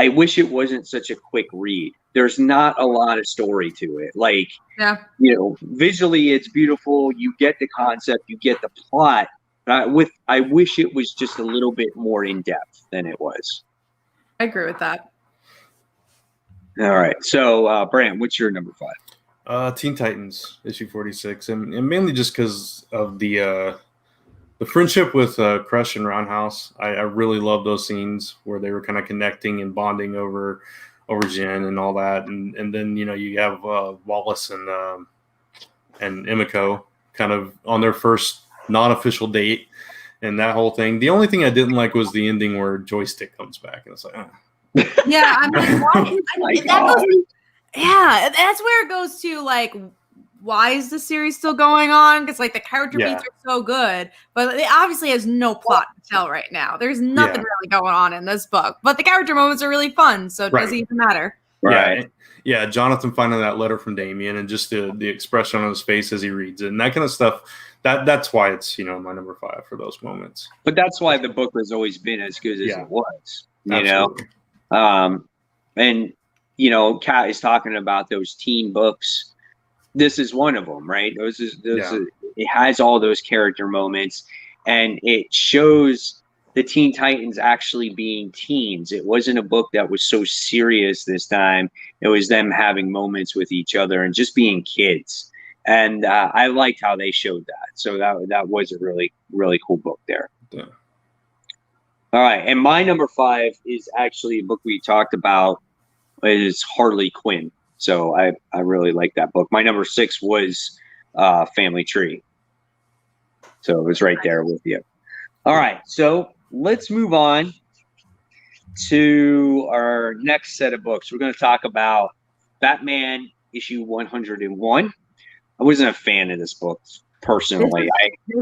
wish it wasn't such a quick read. There's not a lot of story to it. Like, visually it's beautiful. You get the concept, you get the plot. I wish it was just a little bit more in depth than it was. I agree with that. All right. So, Brant, what's your number 5? Teen Titans, issue 46. And mainly just because of the friendship with Crush and Roundhouse. I really love those scenes where they were kind of connecting and bonding over Jen and all that. And then, you have Wallace and Emiko kind of on their first non-official date and that whole thing. The only thing I didn't like was the ending where Joystick comes back and it's like, yeah, I mean, that's where it goes to, like, why is the series still going on? Because, like, the character beats are so good, but it obviously has no plot to tell right now. There's nothing really going on in this book, but the character moments are really fun, so it doesn't even matter. Right. Yeah, Jonathan finding that letter from Damien and just the expression on his face as he reads it and that kind of stuff. That's why it's, my number 5 for those moments. But that's why the book has always been as good as it was, Absolutely. And, Kat is talking about those teen books. This is one of them, right? It has all those character moments and it shows the Teen Titans actually being teens. It wasn't a book that was so serious this time. It was them having moments with each other and just being kids. And I liked how they showed that. So that was a really, really cool book there. Yeah. All right. And my number 5 is actually a book we talked about. Is Harley Quinn. So I really like that book. My number 6 was Family Tree. So it was right there with you. All right. So let's move on to our next set of books. We're going to talk about Batman issue 101. I wasn't a fan of this book personally.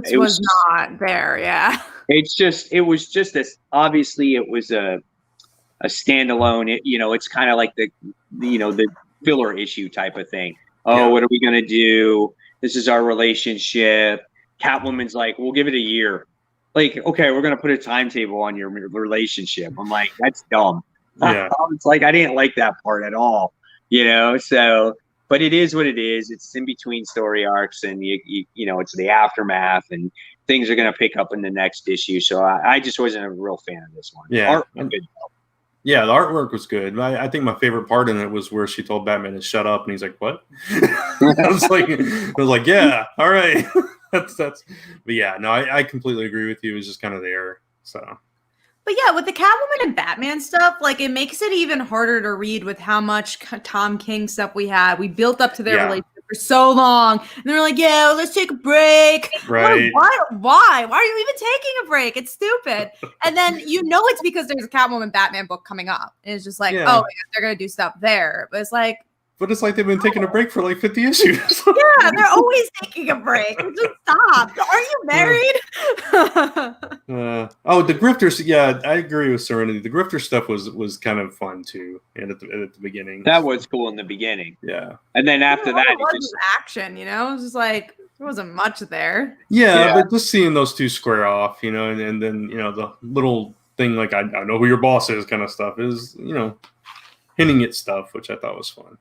It was not there. Yeah. It was just this. Obviously, it was a standalone. It's kind of like the filler issue type of thing. What are we gonna do? This is our relationship. Catwoman's like, we'll give it a year. Like, okay, we're gonna put a timetable on your relationship. I'm like, that's dumb. Yeah. It's like I didn't like that part at all. So. But it is what it is. It's in between story arcs, and it's the aftermath, and things are going to pick up in the next issue. So I just wasn't a real fan of this one. Yeah, the artwork was good. I think my favorite part in it was where she told Batman to shut up, and he's like, "What?" I was like, "Yeah, all right." that's. But yeah, no, I completely agree with you. It was just kind of there. So. But yeah, with the Catwoman and Batman stuff, like, it makes it even harder to read with how much Tom King stuff we had. We built up to their relationship for so long, and they're like, "Yeah, let's take a break." Right? Why? Why are you even taking a break? It's stupid. And then it's because there's a Catwoman Batman book coming up, and it's just like, oh, they're gonna do stuff there. But it's like they've been taking a break for like 50 issues. Yeah, they're always taking a break. Just stop. Are you married? The grifters. Yeah, I agree with Serenity. The grifter stuff was kind of fun too, and at the beginning. That was cool in the beginning. Yeah, and then after that, it was action. It was just like there wasn't much there. Yeah, but just seeing those two square off, and then the little thing like I know who your boss is kind of stuff is hinting at stuff, which I thought was fun.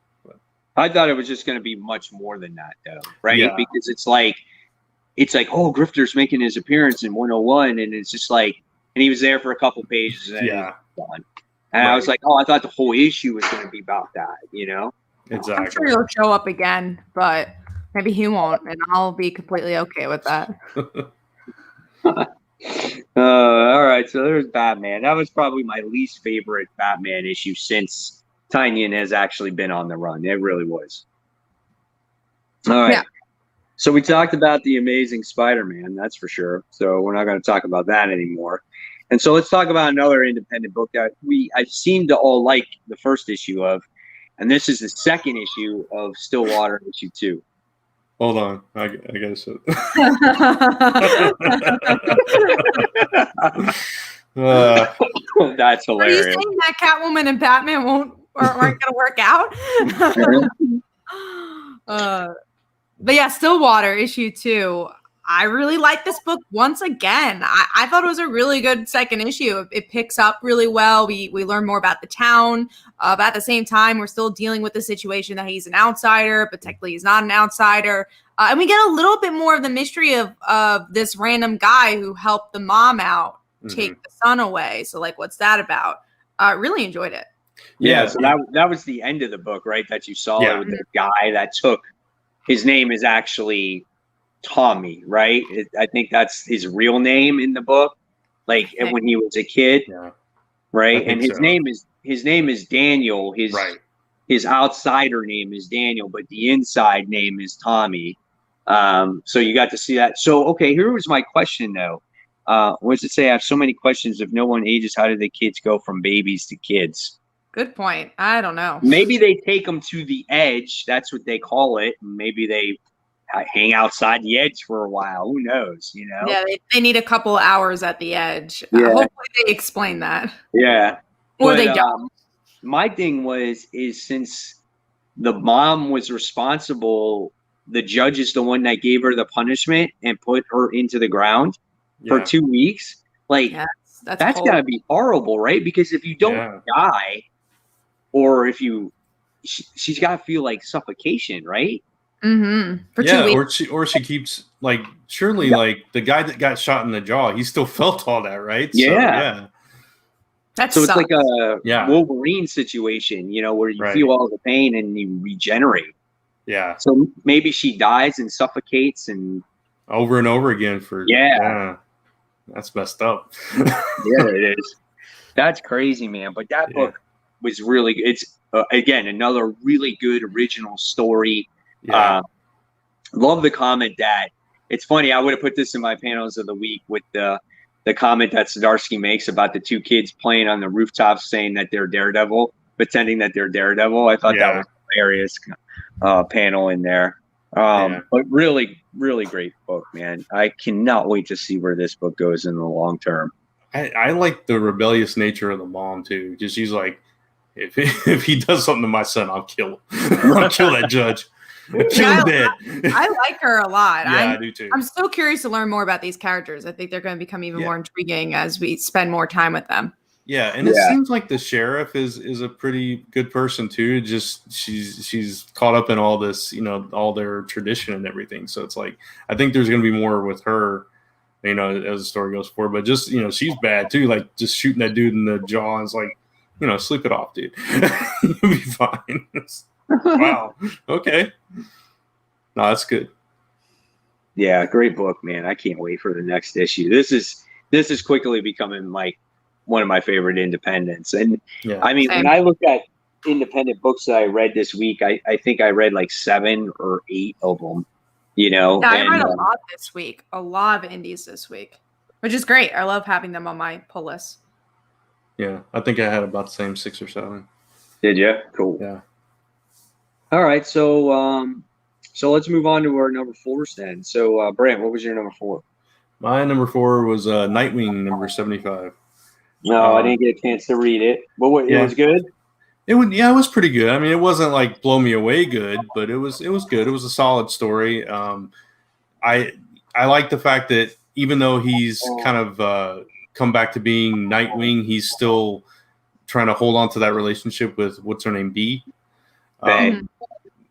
I thought it was just going to be much more than that, though, right? Yeah. Because it's like, oh, Grifter's making his appearance in 101, and it's just like, and he was there for a couple pages, and then he's gone. And I was like, oh, I thought the whole issue was going to be about that, Exactly. I'm sure he'll show up again, but maybe he won't, and I'll be completely okay with that. All right, so there's Batman. That was probably my least favorite Batman issue since Tynion has actually been on the run. It really was. All right. Yeah. So we talked about the Amazing Spider-Man, that's for sure. So we're not going to talk about that anymore. And so let's talk about another independent book that I seem to all like the first issue of, and this is the second issue of Stillwater issue 2. Hold on, I guess. That's hilarious. Are you saying that Catwoman and Batman aren't going to work out? But yeah, Stillwater issue 2. I really like this book once again. I thought it was a really good second issue. It picks up really well. We learn more about the town. But at the same time, we're still dealing with the situation that he's an outsider, but technically he's not an outsider. And we get a little bit more of the mystery of this random guy who helped the mom out take the son away. So, like, what's that about? Really enjoyed it. Yeah, so that was the end of the book, right? That you saw with the guy that took. His name is actually Tommy, right? I think that's his real name in the book, like when he was a kid, right? And his name is Daniel. His outsider name is Daniel, but the inside name is Tommy. So you got to see that. So okay, here was my question though. What does it say? I have so many questions. If no one ages, how do the kids go from babies to kids? Good point. I don't know. Maybe they take them to the edge. That's what they call it. Maybe they hang outside the edge for a while. Who knows? You know? Yeah, they need a couple hours at the edge. Hopefully they explain that. Yeah. Or they don't. My thing is since the mom was responsible, the judge is the one that gave her the punishment and put her into the ground for 2 weeks. Like, that's got to be horrible, right? Because if you don't die, or if she's got to feel like suffocation, right? For 2 weeks. or she keeps like surely like the guy that got shot in the jaw, he still felt all that, right? Yeah. That's so it's like a Wolverine situation, you know, where you feel all the pain and you regenerate. Yeah. So maybe she dies and suffocates and over and over again for that's messed up. Yeah, it is. That's crazy, man. But that book was really good. It's again another really good original story. Love the comment that it's funny. I would have put this in my panels of the week with the comment that Zdarsky makes about the two kids playing on the rooftops saying that they're Daredevil, pretending that they're Daredevil. I thought that was a hilarious panel in there. But really, really great book, man. I cannot wait to see where this book goes in the long term. I like the rebellious nature of the mom too. Because she's like, if he does something to my son, I'll kill him. I'll kill that judge. Kill him dead. I like her a lot. I do too. I'm still curious to learn more about these characters. I think they're going to become even more intriguing as we spend more time with them. Yeah, and it seems like the sheriff is a pretty good person too. Just she's caught up in all this, you know, all their tradition and everything. So it's like I think there's going to be more with her, you know, as the story goes forward. But just, you know, she's bad too. Like just shooting that dude in the jaw and it's like, you know, sleep it off, dude. You'll be fine. Wow. Okay. No, that's good. Yeah, great book, man. I can't wait for the next issue. This is quickly becoming like one of my favorite independents. And I mean, when I look at independent books that I read this week, I think I read like 7 or 8 of them. You know, I read a lot this week. A lot of indies this week, which is great. I love having them on my pull list. Yeah, I think I had about the same 6 or 7. Did you? Cool. Yeah. All right, so let's move on to our number 4s then. So, Brant, what was your number 4? My number 4 was Nightwing, number 75. No, I didn't get a chance to read it. But it was good? It was pretty good. I mean, it wasn't like blow me away good, but it was good. It was a solid story. I like the fact that even though he's kind of come back to being Nightwing, he's still trying to hold on to that relationship with what's her name, Bea.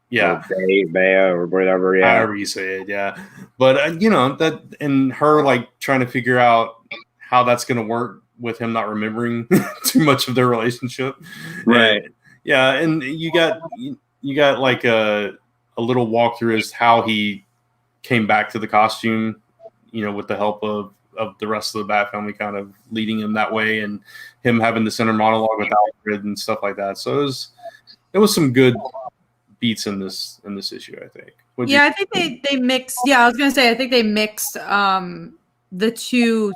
Yeah, Bea or whatever. Yeah, however you say it. Yeah, but you know that, and her like trying to figure out how that's going to work with him not remembering too much of their relationship, right? And, you got like a little walkthrough as how he came back to the costume, you know, with the help of the rest of the Bat family kind of leading him that way, and him having the center monologue with Alfred and stuff like that. So it was some good beats in this issue, I think. I think they mixed. Yeah, I was gonna say I think they mixed the two,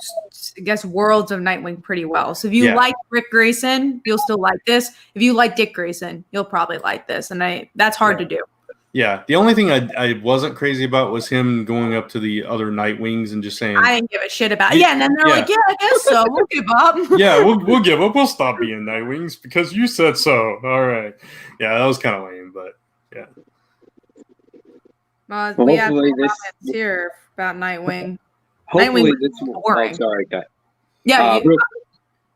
I guess, worlds of Nightwing pretty well. So if you like Rick Grayson, you'll still like this. If you like Dick Grayson, you'll probably like this. And that's hard to do. Yeah, the only thing I wasn't crazy about was him going up to the other Nightwings and just saying, I didn't give a shit about it. Yeah, and then they're like, I guess so. We'll give up. We'll give up. We'll stop being Nightwings because you said so. All right. Yeah, that was kind of lame, but yeah. We have hopefully comments here about Nightwing. Hopefully Nightwing this was will. boring. Oh, sorry, Kat. Yeah,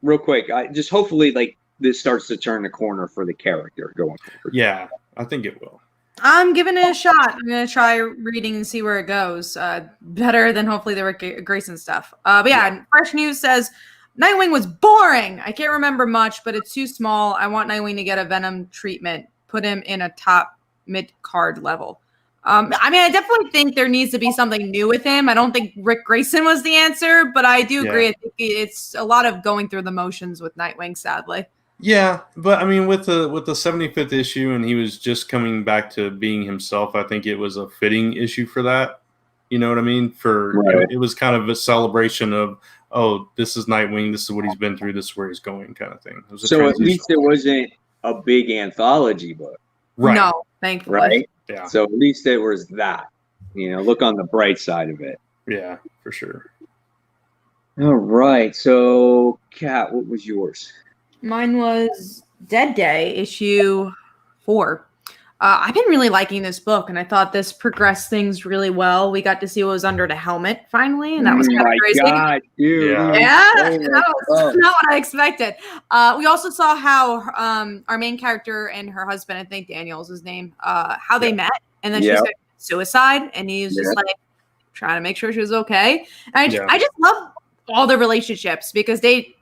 Real quick. Just hopefully like this starts to turn the corner for the character going forward. Yeah, I think it will. I'm giving it a shot. I'm gonna try reading and see where it goes. Better than hopefully the Rick Grayson stuff. But yeah, Fresh News says Nightwing was boring. I can't remember much, but it's too small. I want Nightwing to get a Venom treatment. Put him in a top mid card level. I mean, I definitely think there needs to be something new with him. I don't think Rick Grayson was the answer, but I do agree. I think it's a lot of going through the motions with Nightwing, sadly. Yeah, but I mean, with the 75th issue, and he was just coming back to being himself. I think it was a fitting issue for that. You know what I mean? It was kind of a celebration of, oh, this is Nightwing. This is what he's been through. This is where he's going, kind of thing. So at least it wasn't a big anthology book, right? No, thankfully, right? Yeah. So at least it was that. Look on the bright side of it. Yeah, for sure. All right. So, Kat, what was yours? Mine was Dead Day, issue 4. I've been really liking this book, and I thought this progressed things really well. We got to see what was under the helmet finally, and that was kind of crazy. God, dude! Yeah, that was not what I expected. We also saw how our main character and her husband, I think Daniel's his name, how they met, and then she said suicide, and he was just like trying to make sure she was okay. And I just love all the relationships because they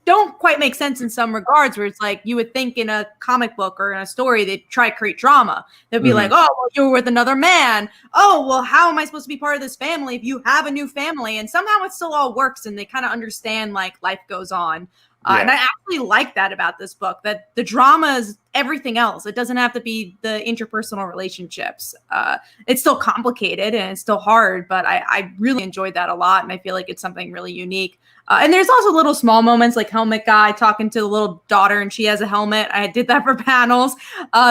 don't quite make sense in some regards where it's like you would think in a comic book or in a story they'd try to create drama. They'd be like, oh, well, you're with another man. Oh, well, how am I supposed to be part of this family if you have a new family? And somehow it still all works and they kind of understand like life goes on. And I actually like that about this book, that the drama is everything else. It doesn't have to be the interpersonal relationships. It's still complicated and it's still hard, but I really enjoyed that a lot. And I feel like it's something really unique. And there's also little small moments like Helmet Guy talking to the little daughter and she has a helmet. I did that for panels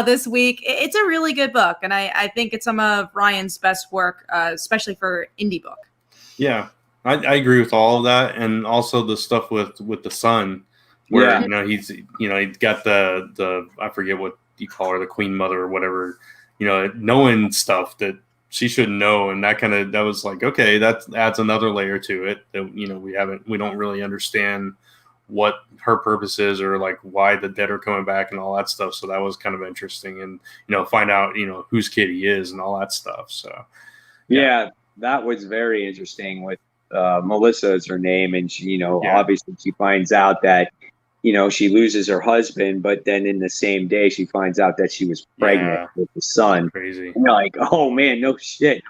this week. It's a really good book. And I think it's some of Ryan's best work, especially for indie book. Yeah. I agree with all of that, and also the stuff with the son, where he's got the I forget what you call her, the Queen Mother or whatever, knowing stuff that she shouldn't know, and that was like, okay, that adds another layer to it that we don't really understand what her purpose is or like why the dead are coming back and all that stuff. So that was kind of interesting, and find out whose kid he is and all that stuff. So that was very interesting with. Melissa is her name, and she, obviously she finds out that, she loses her husband, but then in the same day she finds out that she was pregnant with the son. Crazy. And you're like, oh man, no shit.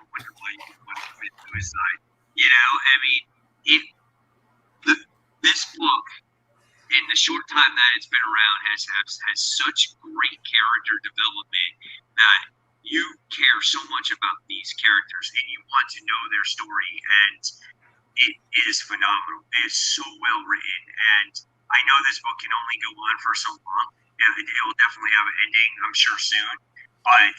Suicide. I mean, this book, in the short time that it's been around, has such great character development that you care so much about these characters and you want to know their story, and it is phenomenal. It is so well written, and I know this book can only go on for so long. It will definitely have an ending, I'm sure, soon, but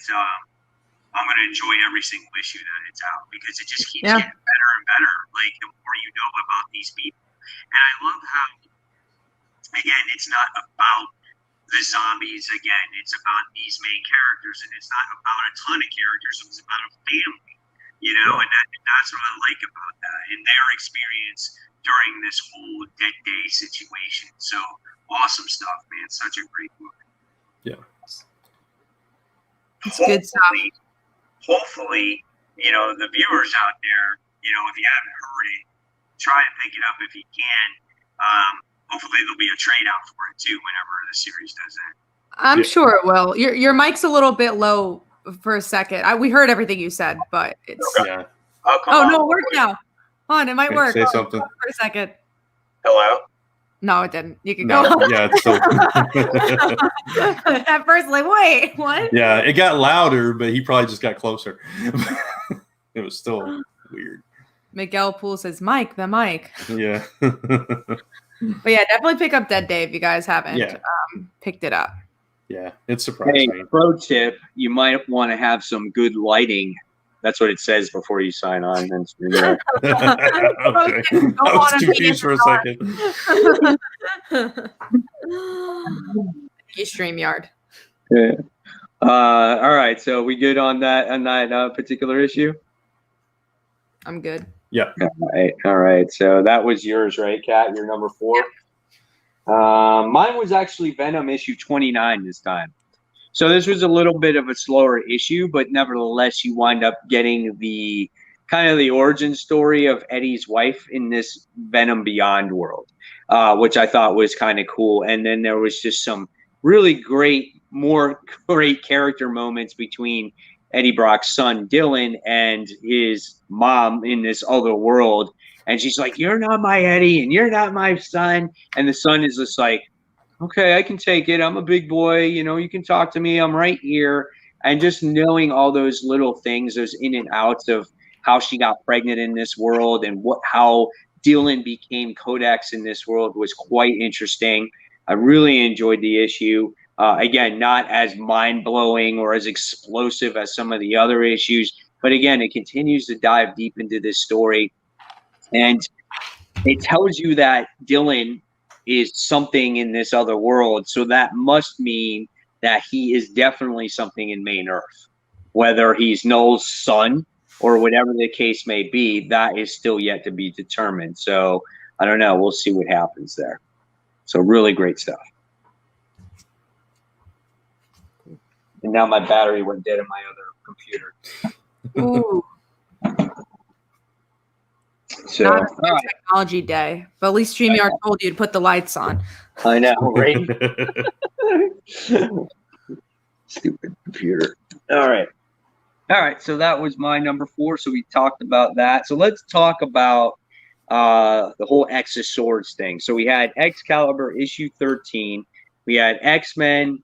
I'm going to enjoy every single issue that it's out because it just keeps getting better and better, like the more you know about these people. And I love how, again, it's not about the zombies again. It's about these main characters, and it's not about a ton of characters. It's about a family. And that's what I like about that and their experience during this whole Dead Day situation. So awesome stuff, man. Such a great book. Yeah. It's good stuff. Hopefully, the viewers out there, if you haven't heard it, try and pick it up if you can. Hopefully there'll be a trade out for it too whenever the series does that. I'm sure it will. Your mic's a little bit low for a second. We heard everything you said, but it's yeah. No, it worked now. Hold on, it might work. Say something for a second. Hello? No, it didn't. You can go. go. Yeah, it's still at first, like, wait, what? Yeah, it got louder, but he probably just got closer. It was still weird. Miguel Poole says, Mike, the mic. Yeah. But yeah, definitely pick up Dead Day if you guys haven't picked it up. Yeah, it surprised me. Pro tip, you might want to have some good lighting. That's what it says before you sign on. Okay. I was confused for a second. StreamYard. Yeah. All right. So we good on that particular issue? I'm good. Yeah. All right. So that was yours, right, Kat? Your number 4. Mine was actually Venom issue 29 this time. So this was a little bit of a slower issue, but nevertheless, you wind up getting the kind of the origin story of Eddie's wife in this Venom Beyond world, which I thought was kind of cool. And then there was just some really great character moments between Eddie Brock's son Dylan and his mom in this other world. And she's like, "You're not my Eddie, and you're not my son." And the son is just like, "Okay, I can take it. I'm a big boy. You can talk to me. I'm right here." And just knowing all those little things, those in and outs of how she got pregnant in this world and how Dylan became Codex in this world was quite interesting. I really enjoyed the issue. Again, not as mind-blowing or as explosive as some of the other issues, but again, it continues to dive deep into this story. And it tells you that Dylan is something in this other world. So that must mean that he is definitely something in Main Earth. Whether he's Null's son or whatever the case may be, that is still yet to be determined. So I don't know. We'll see what happens there. So really great stuff. And now my battery went dead in my other computer. Ooh. So, not a technology day, but at least StreamYard told you to put the lights on. I know, right? Stupid computer. All right. So that was my number 4. So we talked about that. So let's talk about the whole X of Swords thing. So we had Excalibur issue 13. We had X-Men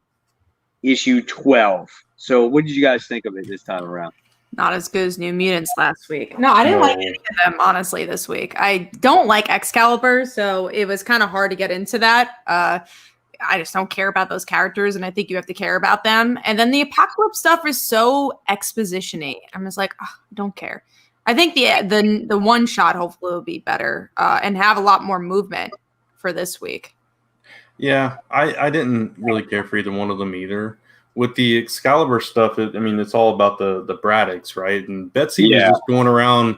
issue 12. So what did you guys think of it this time around? Not as good as New Mutants last week. No, I didn't like any of them, honestly, this week. I don't like Excalibur, so it was kind of hard to get into that. I just don't care about those characters, and I think you have to care about them. And then the Apocalypse stuff is so exposition-y. I'm just like, I don't care. I think the one shot hopefully will be better and have a lot more movement for this week. Yeah, I didn't really care for either one of them either. With the Excalibur stuff, it's all about the Braddocks, right? And Betsy was just going around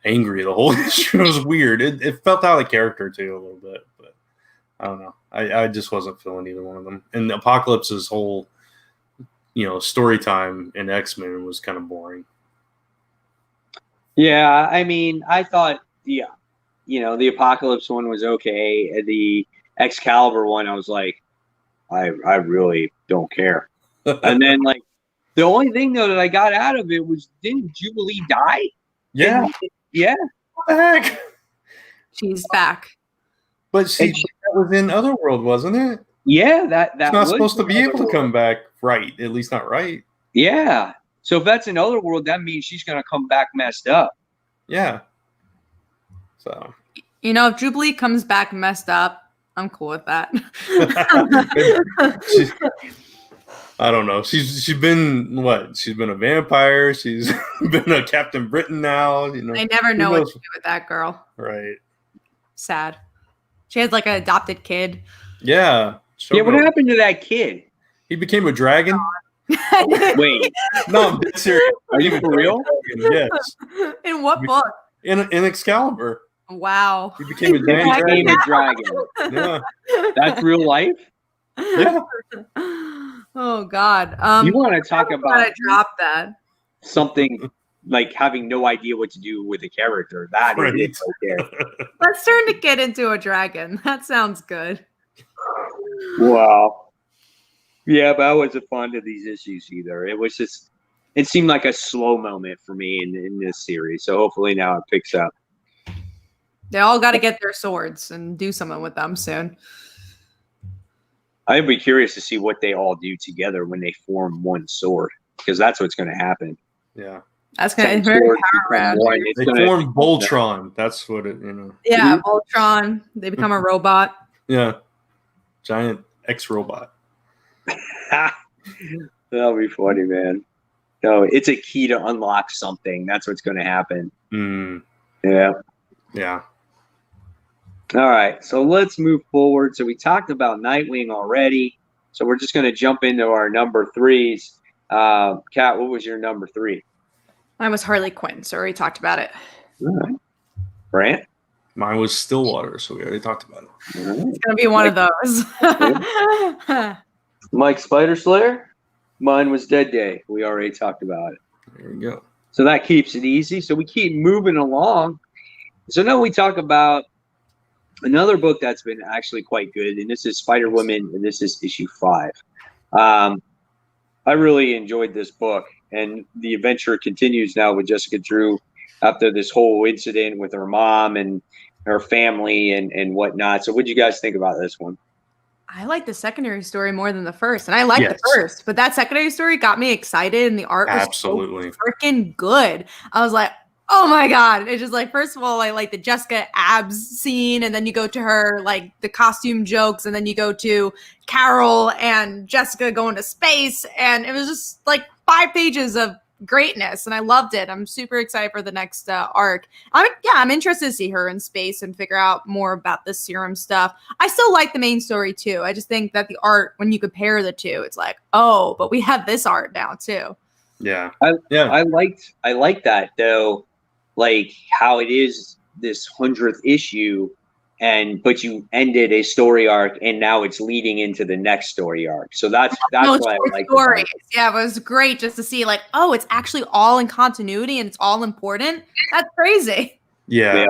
angry the whole issue. It was weird. It felt out of character too a little bit, but I don't know. I just wasn't feeling either one of them. And Apocalypse's whole, story time in X-Men was kind of boring. Yeah, I thought, the Apocalypse one was okay. The Excalibur one, I was like, I really don't care. And then, the only thing, though, that I got out of it was, didn't Jubilee die? Yeah. Yeah. What the heck? She's back. But that was in Otherworld, wasn't it? Yeah, that It's not supposed to be able to come back right. At least not right. Yeah. So if that's in Otherworld, that means she's going to come back messed up. Yeah. So. If Jubilee comes back messed up, I'm cool with that. I don't know. She's been what? She's been a vampire. She's been a Captain Britain now. I never know what to do with that girl. Right. Sad. She has an adopted kid. Yeah. What happened to that kid? He became a dragon. Wait. No, I'm dead serious. Are you for real? Yes. In what book? In Excalibur. Wow. He became a dragon. Yeah. That's real life? Yeah. Oh God. You want to talk about drop that. Something like having no idea what to do with a character. That is it right there. Let's turn the kid into a dragon. That sounds good. Wow. Yeah, but I wasn't fond of these issues either. It seemed like a slow moment for me in this series. So hopefully now it picks up. They all got to get their swords and do something with them soon. I'd be curious to see what they all do together when they form one sword, because that's what's going to happen. Yeah. That's going to be power. They form Voltron. That's what it, Yeah, Voltron. They become a robot. Yeah. Giant X-robot. That'll be funny, man. No, it's a key to unlock something. That's what's going to happen. Yeah. Yeah. All right, so let's move forward. So we talked about Nightwing already. So we're just going to jump into our number threes. Kat, what was your number three? Mine was Harley Quinn, so we already talked about it. All right. Brant? Mine was Stillwater, so we already talked about it. All right. It's gonna be one of those. Mike Spider Slayer? Mine was Dead Day. We already talked about it. There we go. So that keeps it easy. So we keep moving along. So now we talk about another book that's been actually quite good, and this is Spider-Woman, and this is issue 5. I really enjoyed this book, and the adventure continues now with Jessica Drew after this whole incident with her mom and her family and whatnot. So what did you guys think about this one? I like the secondary story more than the first, and I like the Yes. first, but that secondary story got me excited, and the art was Absolutely. so freaking good. I was like, oh my god! It's just like, first of all, I like the Jessica abs scene, and then you go to her like the costume jokes, and then you go to Carol and Jessica going to space, and it was just like 5 pages of greatness, and I loved it. I'm super excited for the next arc. I'm interested to see her in space and figure out more about the serum stuff. I still like the main story too. I just think that the art, when you compare the two, it's like, oh, but we have this art now too. Yeah. I liked that though, like how it is this 100th issue, but you ended a story arc and now it's leading into the next story arc. So that's what I like. Stories. Yeah, it was great just to see like, oh, it's actually all in continuity and it's all important. That's crazy. Yeah.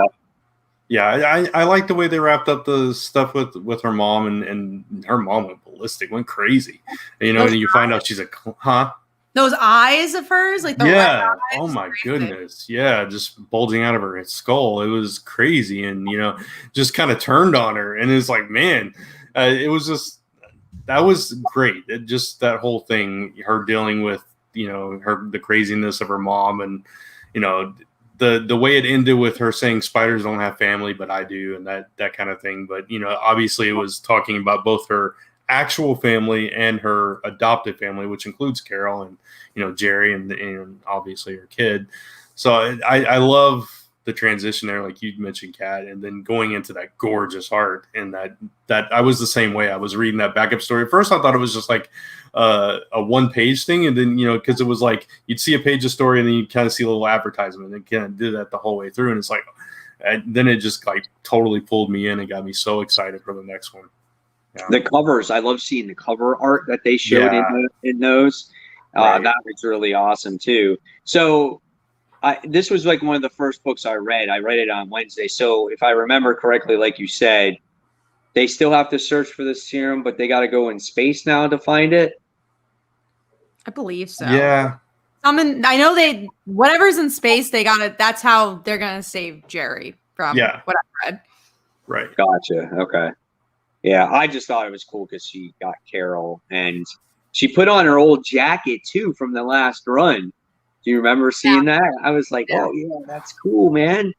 I like the way they wrapped up the stuff with her mom, and her mom went ballistic, went crazy. And, and you find out she's a Those eyes of hers, like the red eyes, oh my goodness, yeah, just bulging out of her skull. It was crazy, and just kind of turned on her, and it's like, man, it was just that was great. Just that whole thing, her dealing with the craziness of her mom, and the way it ended with her saying spiders don't have family, but I do, and that kind of thing. But obviously, it was talking about both her actual family and her adopted family, which includes Carol and Jerry and obviously her kid. So I love the transition there, like you mentioned, Kat, and then going into that gorgeous art, and that I was the same way. I was reading that backup story. At first, I thought it was just like a 1-page thing, and then because it was like you'd see a page of story and then you kind of see a little advertisement, and it kind of did that the whole way through, and it's like, and then it just like totally pulled me in and got me so excited for the next one. Yeah. The covers, I love seeing the cover art that they showed in those. Right. That was really awesome too. So this was like one of the first books I read. I read it on Wednesday. So if I remember correctly, like you said, they still have to search for the serum, but they got to go in space now to find it. I believe so. Yeah. I know whatever's in space, that's how they're going to save Jerry from what I read. Right. Gotcha. Okay. Yeah, I just thought it was cool because she got Carol, and she put on her old jacket too from the last run. Do you remember seeing that? I was like, oh yeah, that's cool, man.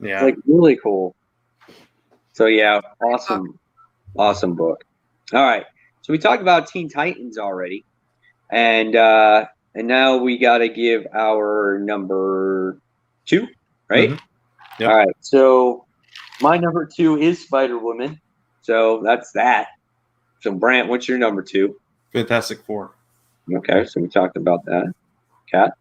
Yeah, it's like really cool. So yeah, awesome book. All right, so we talked about Teen Titans already, and now we got to give our number 2, right? Mm-hmm. Yep. All right, so my number 2 is Spider-Woman. So that's that. So Brant, what's your number 2? Fantastic Four. Okay, so we talked about that. Kat?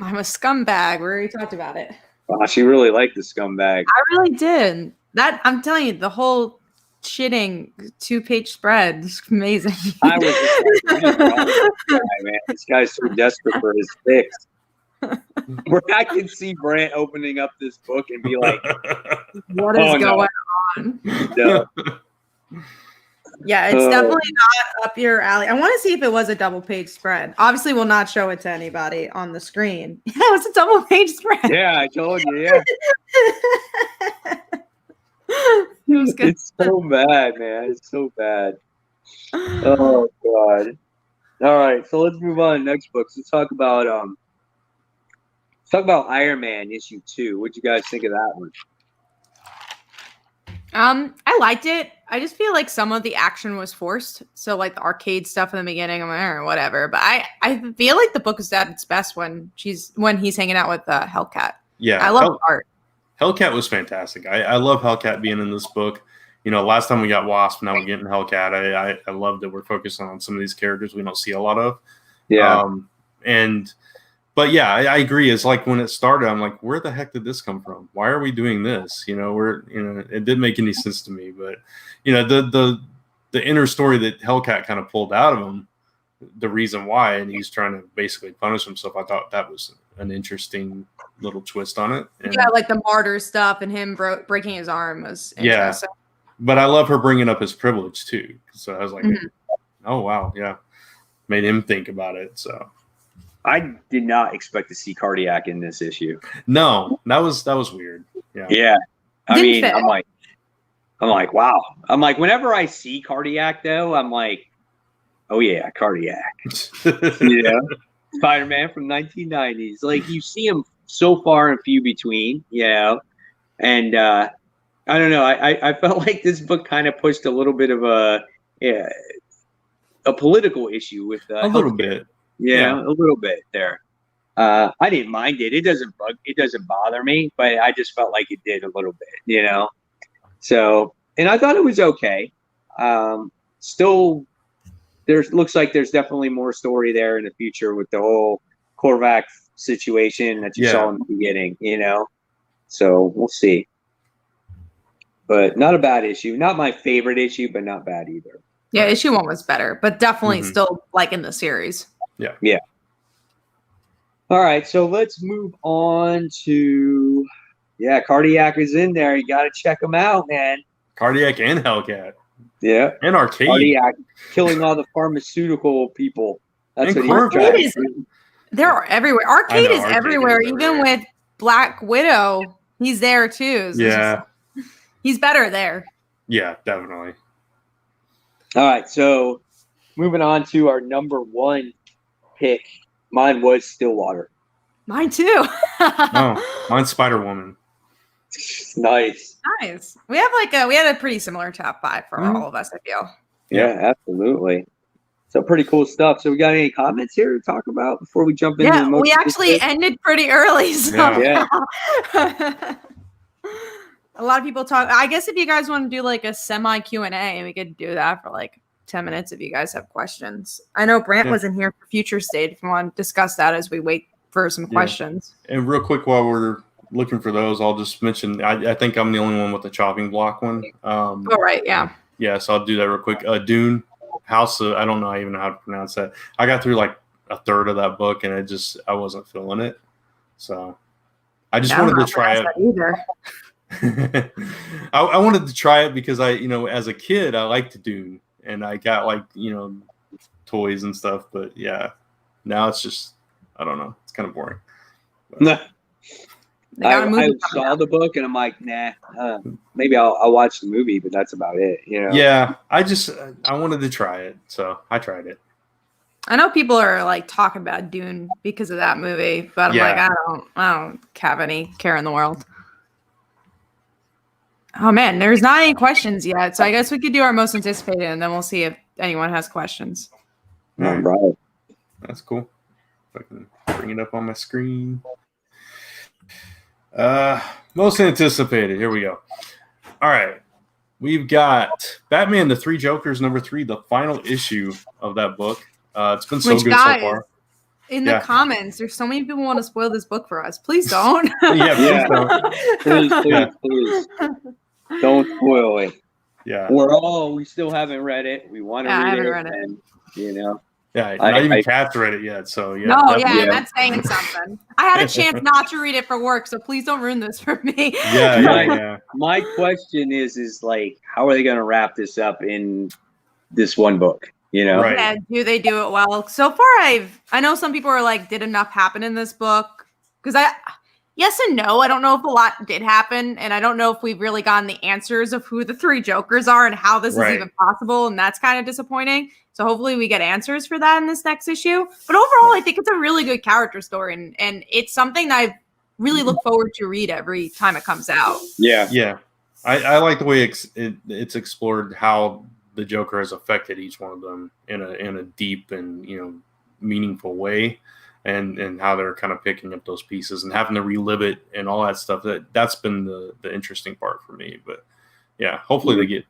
I'm a Scumbag. We already talked about it. Wow, she really liked the Scumbag. I really did. I'm telling you, the whole shitting 2-page spread is amazing. I was just like, man, this guy's so desperate for his fix. Where I can see Brant opening up this book and be like, what is going on? No. Yeah, it's definitely not up your alley. I want to see if it was a double-page spread. Obviously, we'll not show it to anybody on the screen. Yeah, it was a double-page spread. Yeah, I told you, yeah. It was good. It's so bad, man. It's so bad. Oh, God. All right, so let's move on to the next book. Let's talk about Iron Man issue 2. What'd you guys think of that one? I liked it. I just feel like some of the action was forced. So like the arcade stuff in the beginning, I'm like, whatever. But I feel like the book is at its best when he's hanging out with Hellcat. Yeah, I love art. Hellcat was fantastic. I love Hellcat being in this book. last time we got Wasp, now we're getting Hellcat. I love that we're focusing on some of these characters we don't see a lot of. Yeah. But yeah, I agree. It's like when it started, I'm like, where the heck did this come from? Why are we doing this? It didn't make any sense to me. But the inner story that Hellcat kind of pulled out of him, the reason why, and he's trying to basically punish himself. I thought that was an interesting little twist on it. And, yeah, like the martyr stuff and him breaking his arm was interesting. Yeah, but I love her bringing up his privilege too. So I was like, oh wow, yeah, made him think about it. So I did not expect to see Cardiac in this issue. No, that was weird. Yeah. Yeah. I Didn't mean, fit. I'm like, wow. I'm like, whenever I see Cardiac though, I'm like, oh yeah, Cardiac. Spider-Man from 1990s. Like, you see him so far and few between, and I don't know. I felt like this book kind of pushed a little bit of a political issue with a little bit. Yeah, a little bit there. I didn't mind it. It doesn't bother me, but I just felt like it did a little bit, So, and I thought it was okay. Still, looks like there's definitely more story there in the future with the whole Korvac situation that you saw in the beginning, So we'll see. But not a bad issue. Not my favorite issue, but not bad either. Yeah, issue 1 was better, but definitely still like in the series. Yeah. Yeah. All right, so let's move on to Cardiac is in there. You got to check him out, man. Cardiac and Hellcat. Yeah. And Arcade. Cardiac killing all the pharmaceutical people. That's and what he's they're everywhere. Arcade is everywhere. Even with Black Widow, he's there too. So he's better there. Yeah, definitely. All right, so moving on to our number 1 pick. Mine was Stillwater. Mine too. Mine's Spider-Woman. Nice. We have we had a pretty similar top 5 for all of us, I feel. Yeah, absolutely. So pretty cool stuff. So we got any comments here to talk about before we jump into the most? We actually ended pretty early. So. Yeah. A lot of people talk. I guess if you guys want to do like a semi Q&A, we could do that for like 10 minutes if you guys have questions. I know Brant wasn't here for Future State. If you want to discuss that as we wait for some questions. And real quick, while we're looking for those, I'll just mention, I think I'm the only one with the chopping block one. Right. Yeah. Yeah. So I'll do that real quick. Dune House. I don't know even how to pronounce that. I got through like a third of that book and I wasn't feeling it. So I just wanted to try it. Either. I wanted to try it because as a kid, I liked Dune and I got toys and stuff, but now it's just, I don't know. It's kind of boring. I saw the book and I'm like, nah, maybe I'll watch the movie, but that's about it. Yeah. I wanted to try it. So I tried it. I know people are like talking about Dune because of that movie, but I'm like, I don't have any care in the world. Oh man, there's not any questions yet. So I guess we could do our most anticipated and then we'll see if anyone has questions. All right. That's cool. If I can bring it up on my screen. Most anticipated. Here we go. All right. We've got Batman, the Three Jokers, number 3, the final issue of that book. It's been so good so far. In the comments, there's so many people want to spoil this book for us. Please don't. Please don't. Please. Don't spoil it. Yeah. We still haven't read it. We want to read it. Read it. And, Yeah, not even Kat's read it yet. So yeah. No, that's saying something. I had a chance not to read it for work, so please don't ruin this for me. My question is like, how are they going to wrap this up in this one book? Right. Yeah, do they do it well? So far, I know some people are like, did enough happen in this book? Because yes and no. I don't know if a lot did happen, and I don't know if we've really gotten the answers of who the 3 Jokers are and how this is even possible, and that's kind of disappointing. So hopefully we get answers for that in this next issue. But overall, I think it's a really good character story, and it's something that I really look forward to read every time it comes out. Yeah. I like the way it's explored how the Joker has affected each one of them in a deep and meaningful way. And how they're kind of picking up those pieces and having to relive it and all that stuff. That's been the interesting part for me. But yeah, hopefully they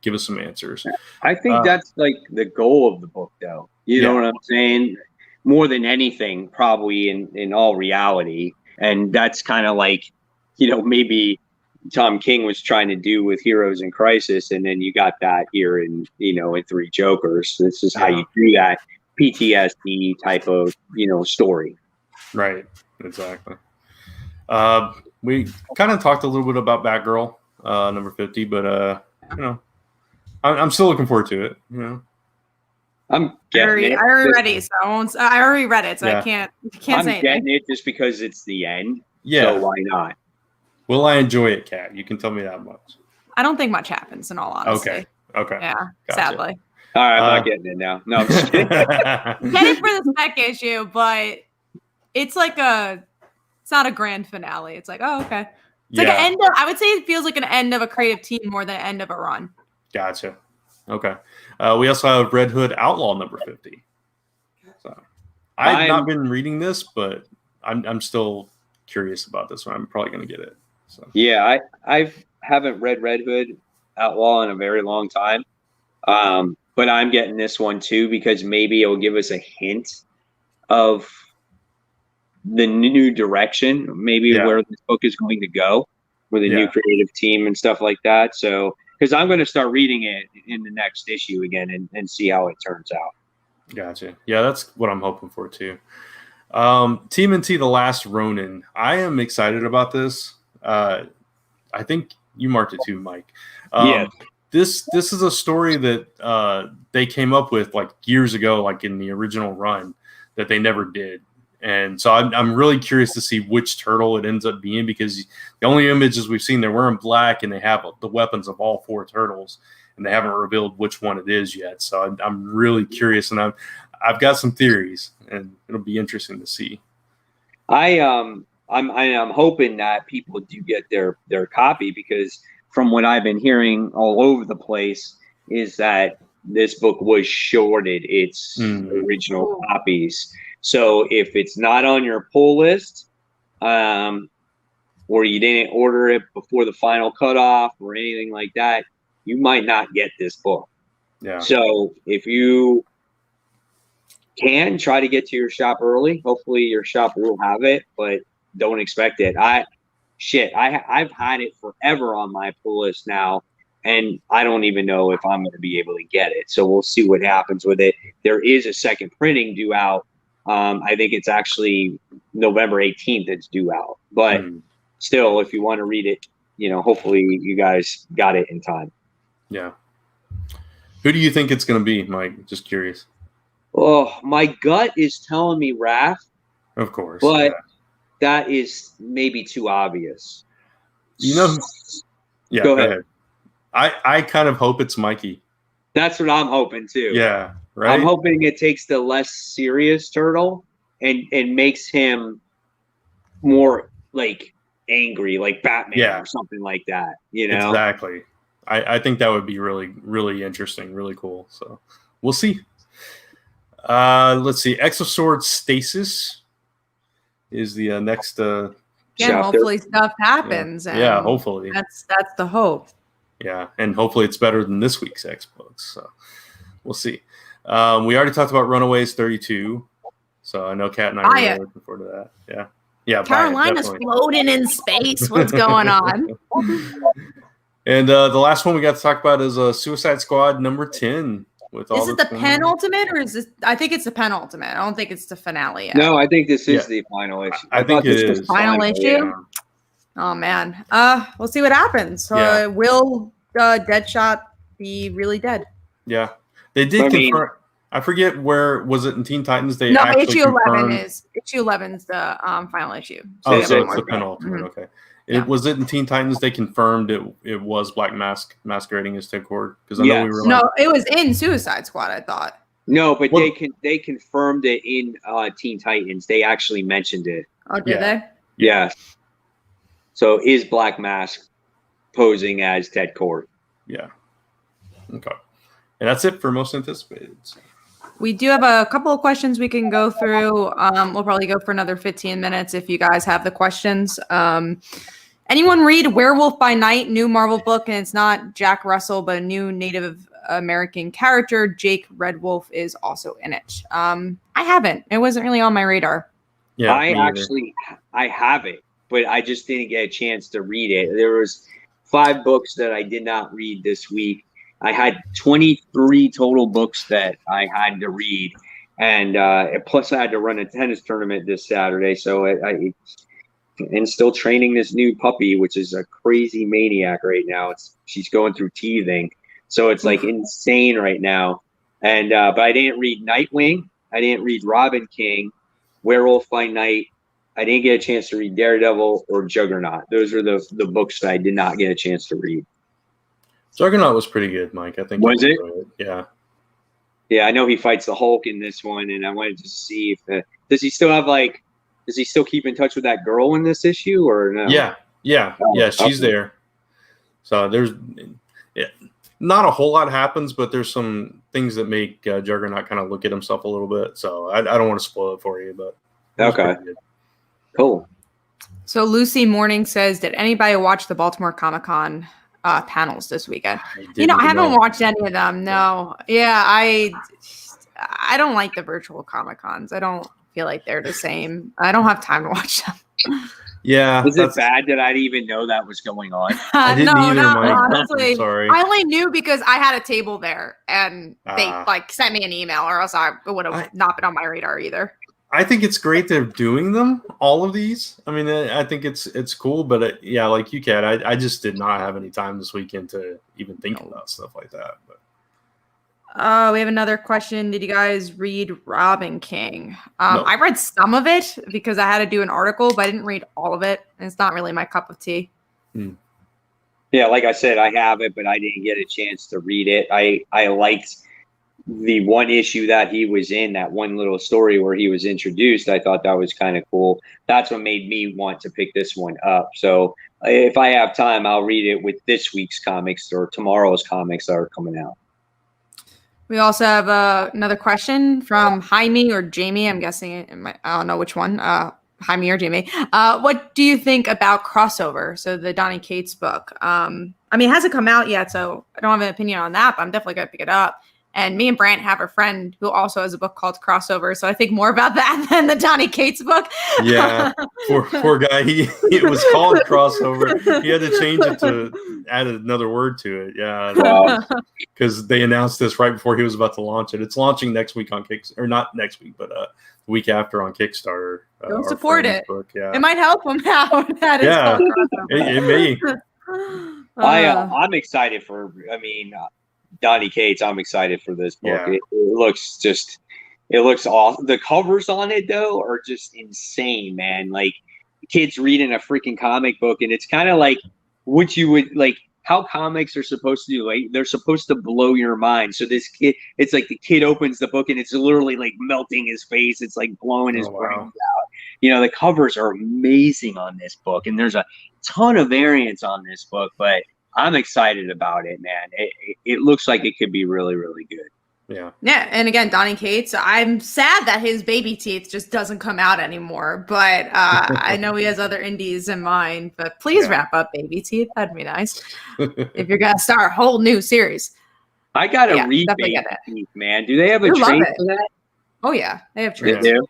give us some answers. I think that's like the goal of the book, though. You know what I'm saying? More than anything, probably in all reality. And that's kind of like, maybe Tom King was trying to do with Heroes in Crisis, and then you got that here in Three Jokers. This is how you do that PTSD type of story. Right. Exactly. We kind of talked a little bit about Batgirl, number 50, but I'm still looking forward to it. I'm getting it. I already read it, so I already read it, so I can't say anything. I'm getting it just because it's the end. Yeah. So why not? Will I enjoy it, Kat? You can tell me that much. I don't think much happens, in all honesty. Okay. Yeah, gotcha. sadly. All right, I'm not getting it now. No, I'm just kidding. Get it for the spec issue, but it's like it's not a grand finale. It's like, oh, okay. It's like an end of, I would say it feels like an end of a creative team more than an end of a run. Gotcha. Okay. We also have Red Hood Outlaw number 50. So I've not been reading this, but I'm still curious about this one. I'm probably going to get it. So. Yeah, I haven't read Red Hood Outlaw in a very long time. But I'm getting this one too because maybe it'll give us a hint of the new direction, maybe where this book is going to go with a new creative team and stuff like that. So, because I'm going to start reading it in the next issue again and see how it turns out. Gotcha. Yeah, that's what I'm hoping for too. TMNT: The Last Ronin. I am excited about this. I think you marked it too, Mike. This is a story that they came up with like years ago, like in the original run, that they never did. And so I'm really curious to see which turtle it ends up being, because the only images we've seen, they're wearing black and they have the weapons of all four turtles, and they haven't revealed which one it is yet. So I'm really curious, and I've got some theories, and it'll be interesting to see. I'm hoping that people do get their copy, because from what I've been hearing all over the place is that this book was shorted its original copies. So if it's not on your pull list, or you didn't order it before the final cutoff or anything like that, you might not get this book. Yeah. So if you can, try to get to your shop early. Hopefully your shop will have it, but don't expect it. I've had it forever on my pull list now, and I don't even know if I'm going to be able to get it. So we'll see what happens with it. There is a second printing due out. I think it's actually November 18th it's due out. But still, if you want to read it, hopefully you guys got it in time. Yeah. Who do you think it's going to be, Mike? Just curious. Oh, my gut is telling me Raph. Of course. But that is maybe too obvious. Yeah, go ahead. I kind of hope it's Mikey. That's what I'm hoping too. Yeah, right. I'm hoping it takes the less serious turtle and makes him more like angry, like Batman or something like that. Exactly. I think that would be really, really interesting, really cool. So we'll see. Let's see. X of Swords Stasis is the next chapter. Hopefully stuff happens. Yeah, hopefully. That's the hope. Yeah, and hopefully it's better than this week's X books. So we'll see. We already talked about Runaways 32. So I know Kat and I are really looking forward to that. Yeah. Carolina's floating in space. What's going on? And the last one we got to talk about is Suicide Squad number 10. Is it the penultimate, or is this? I think it's the penultimate. I don't think it's the finale yet. No, I think this is the final issue. I think it is. Final issue? Yeah. Oh, man. We'll see what happens. Will Deadshot be really dead? Yeah. They did confirm. I forget where was it in Teen Titans. They issue 11 is issue 11's the final issue. So it's the penultimate. Okay. Was it in Teen Titans? They confirmed it was Black Mask masquerading as Ted Cord, because I know we were. No, it was in Suicide Squad. I thought. No, but they confirmed it in Teen Titans. They actually mentioned it. Oh, did they? Yeah. So is Black Mask posing as Ted Cord? Yeah. Okay. And that's it for most anticipated. We do have a couple of questions we can go through. We'll probably go for another 15 minutes if you guys have the questions. Anyone read Werewolf by Night, new Marvel book, and it's not Jack Russell, but a new Native American character. Jake Red Wolf is also in it. I haven't. It wasn't really on my radar. Yeah, I have it, but I just didn't get a chance to read it. There was 5 books that I did not read this week. I had 23 total books that I had to read, and plus I had to run a tennis tournament this Saturday. So and still training this new puppy, which is a crazy maniac right now. She's going through teething, so it's like insane right now. And but I didn't read Nightwing. I didn't read Robin King, Werewolf by Night. I didn't get a chance to read Daredevil or Juggernaut. Those are the books that I did not get a chance to read. Juggernaut was pretty good, Mike. I think. Was it? Yeah. Yeah, I know he fights the Hulk in this one, and I wanted to see if does he still keep in touch with that girl in this issue or no? Yeah, she's there. So there's not a whole lot happens, but there's some things that make Juggernaut kind of look at himself a little bit. So I don't want to spoil it for you, but okay, cool. So Lucy Morning says, did anybody watch the Baltimore Comic-Con panels this weekend? I haven't watched any of them. No. Yeah, I don't like the virtual Comic-Cons. I don't feel like they're the same. I don't have time to watch them. Yeah. Is it bad that I didn't even know that was going on? I didn't either, Mike. Honestly. I'm sorry. I only knew because I had a table there and they sent me an email, or else I would have not been on my radar either. I think it's great they're doing them, all of these. I mean, I think it's cool, but yeah, like you, Kat, I just did not have any time this weekend to even think about stuff like that. But we have another question. Did you guys read Robin King? No. I read some of it because I had to do an article, but I didn't read all of it. And it's not really my cup of tea. Yeah, like I said, I have it, but I didn't get a chance to read it. I liked the one issue that he was in, that one little story where he was introduced. I thought that was kind of cool. That's what made me want to pick this one up. So if I have time, I'll read it with this week's comics or tomorrow's comics that are coming out. We also have another question from Jaime or Jamie. I'm guessing I don't know which one. Jaime or Jamie. What do you think about Crossover? So the Donny Cates book. I mean, it hasn't come out yet, so I don't have an opinion on that, but I'm definitely going to pick it up. And me and Brant have a friend who also has a book called Crossover, so I think more about that than the Donny Cates book. Yeah, poor guy. It was called Crossover. He had to change it to add another word to it. Yeah, because they announced this right before he was about to launch it. It's launching next week on Kickstarter, or not next week, but the week after on Kickstarter. Don't support it. Book. Yeah, it might help him out. That yeah, it may. I'm excited for. I mean. Donny Cates, I'm excited for this book. Yeah. It looks awesome. The covers on it though are just insane, man. Like kids reading a freaking comic book, and it's kind of like what you would like how comics are supposed to do. Like they're supposed to blow your mind. So this kid, it's like the kid opens the book and it's literally like melting his face. It's like blowing his brains out. You know, the covers are amazing on this book, and there's a ton of variants on this book, but I'm excited about it, man. It looks like it could be really, really good. Yeah. Yeah. And again, Donny Cates, I'm sad that his Baby Teeth just doesn't come out anymore, but I know he has other indies in mind, but please wrap up Baby Teeth. That'd be nice. If you're going to start a whole new series. I got to read Baby Teeth, man. Do they have a trade for that? Oh, yeah. They have trades. They do?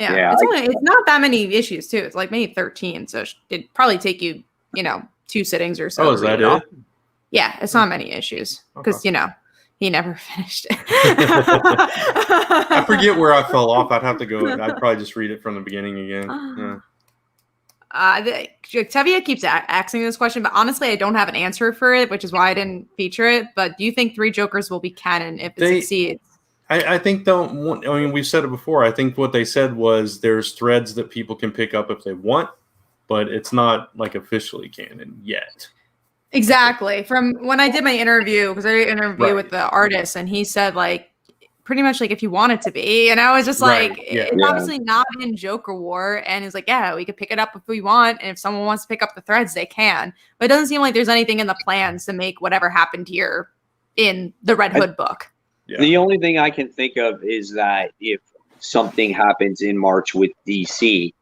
Yeah. It's not that many issues, too. It's like maybe 13. So it'd probably take you, 2 sittings or so. Oh, is that it? Yeah, it's not many issues because he never finished it. I forget where I fell off. I'd have to go. I'd probably just read it from the beginning again. Tevia keeps asking this question, but honestly, I don't have an answer for it, which is why I didn't feature it. But do you think 3 Jokers will be canon if it succeeds? I think we've said it before. I think what they said was there's threads that people can pick up if they want, but it's not like officially canon yet. Exactly. From when I did my interview, because I did an interview with the artist, and he said like pretty much like if you want it to be, and I was just like, it's obviously not in Joker War, and he's like, yeah, we could pick it up if we want, and if someone wants to pick up the threads, they can. But it doesn't seem like there's anything in the plans to make whatever happened here in the Red Hood book. Yeah. The only thing I can think of is that if something happens in March with DC,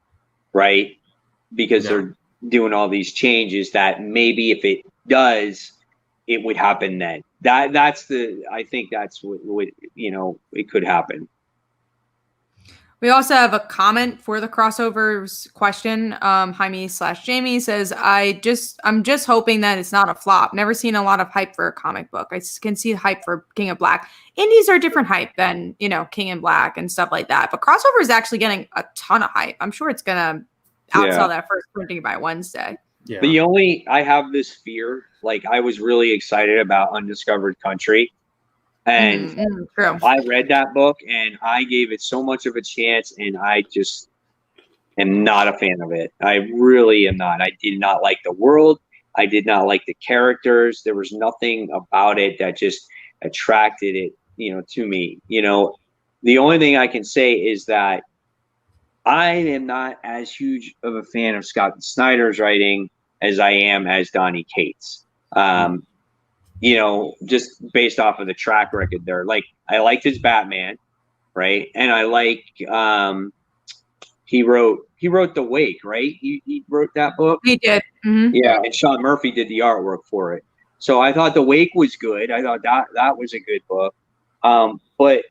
right? Because doing all these changes, that maybe if it does, it would happen then. I think that's what it could happen. We also have a comment for the crossovers question. Jaime/Jamie says, I'm just hoping that it's not a flop. Never seen a lot of hype for a comic book. I can see hype for King of Black. Indies are different hype than, King and Black and stuff like that. But crossover is actually getting a ton of hype. I'm sure it's going to outsell that first printing by Wednesday. Yeah. I have this fear. Like, I was really excited about Undiscovered Country. And I read that book and I gave it so much of a chance, and I just am not a fan of it. I really am not. I did not like the world. I did not like the characters. There was nothing about it that just attracted it, to me. The only thing I can say is that I am not as huge of a fan of Scott Snyder's writing as I am as Donny Cates. Just based off of the track record there. Like, I liked his Batman, right? And I like he wrote The Wake, right? He wrote that book. He did. Mm-hmm. Yeah, and Sean Murphy did the artwork for it. So I thought The Wake was good. I thought that was a good book. But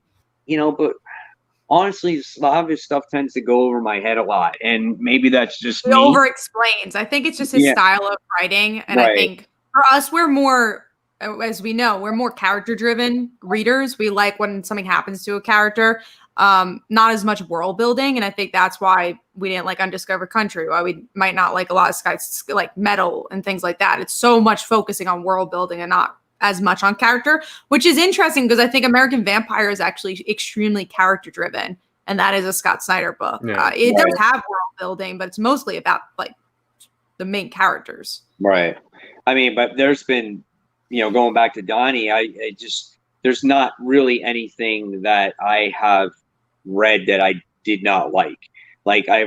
honestly, a lot of his stuff tends to go over my head a lot, and maybe that's just me. Over explains. I think it's just his style of writing, and I think for us, we're more, as we know, we're more character-driven readers. We like when something happens to a character, not as much world building, and I think that's why we didn't like Undiscovered Country, why we might not like a lot of Sky's like Metal and things like that. It's so much focusing on world building and not as much on character, which is interesting because I think American Vampire is actually extremely character-driven, and that is a Scott Snyder book. Yeah. It does have world building, but it's mostly about like the main characters. Right. I mean, but there's been, going back to Donnie, there's not really anything that I have read that I did not like. Like, I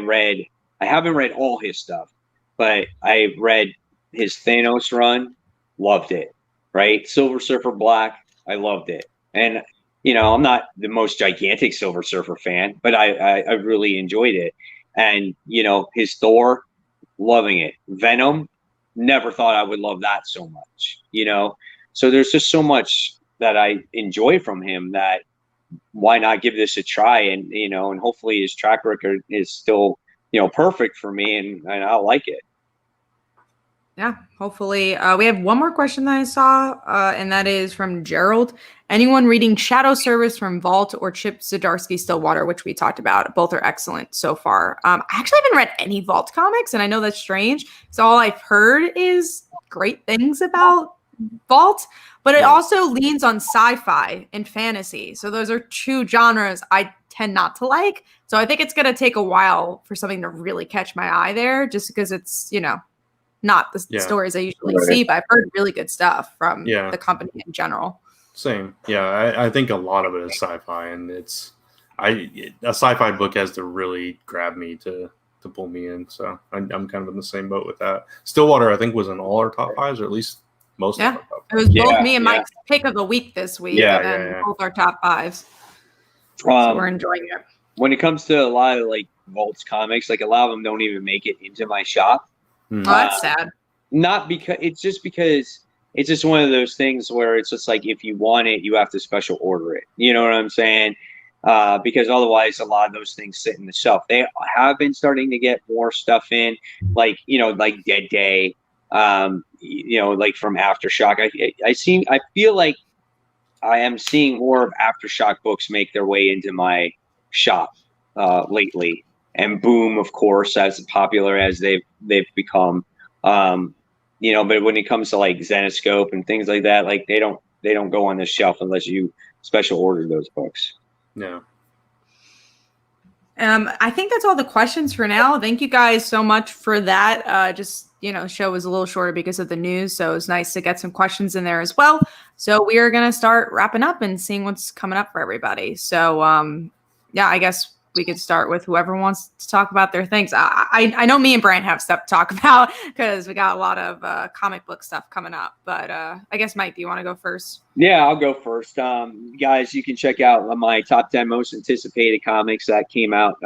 haven't read all his stuff, but I read his Thanos run, loved it, right? Silver Surfer Black, I loved it. And, I'm not the most gigantic Silver Surfer fan, but I really enjoyed it. And, his Thor, loving it. Venom, never thought I would love that so much, So there's just so much that I enjoy from him that why not give this a try? And, and hopefully his track record is still, perfect for me, and I'll like it. Yeah, hopefully. We have one more question that I saw, and that is from Gerald. Anyone reading Shadow Service from Vault or Chip Zdarsky Stillwater, which we talked about? Both are excellent so far. I actually haven't read any Vault comics, and I know that's strange. So all I've heard is great things about Vault, but it also leans on sci-fi and fantasy. So those are two genres I tend not to like. So I think it's going to take a while for something to really catch my eye there, just because it's, not the stories I usually see, but I've heard really good stuff from the company in general. Same. Yeah, I think a lot of it is sci-fi, and a sci-fi book has to really grab me to pull me in. So I'm kind of in the same boat with that. Stillwater, I think, was in all our top fives, or at least most of our top fives. It was both me and Mike's pick of the week this week, and then both our top fives. So we're enjoying it. When it comes to a lot of like Vault's comics, like a lot of them don't even make it into my shop. Oh, that's sad. Not because it's just one of those things where it's just like, if you want it, you have to special order it. You know what I'm saying? Because otherwise, a lot of those things sit in the shelf. They have been starting to get more stuff in, like like Dead Day, like from Aftershock. I feel like I am seeing more of Aftershock books make their way into my shop lately. And Boom, of course, as popular as they've become, but when it comes to like Zenoscope and things like that, like they don't go on the shelf unless you special order those books. No. I think that's all the questions for now. Thank you guys so much for that. Show was a little shorter because of the news, so it was nice to get some questions in there as well. So we are gonna start wrapping up and seeing what's coming up for everybody. So I guess we could start with whoever wants to talk about their things. I know me and Brand have stuff to talk about because we got a lot of comic book stuff coming up. But I guess, Mike, do you want to go first? Yeah, I'll go first. Guys, you can check out my top 10 most anticipated comics that came out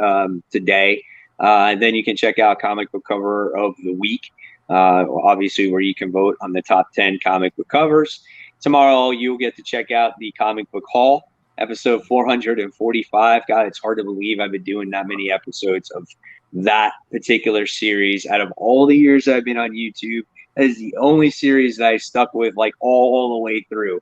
today. Then you can check out Comic Book Cover of the Week, obviously where you can vote on the top 10 comic book covers. Tomorrow you'll get to check out the Comic Book Haul, episode 445. God, it's hard to believe I've been doing that many episodes of that particular series. Out of all the years I've been on YouTube, that is the only series that I stuck with like all the way through.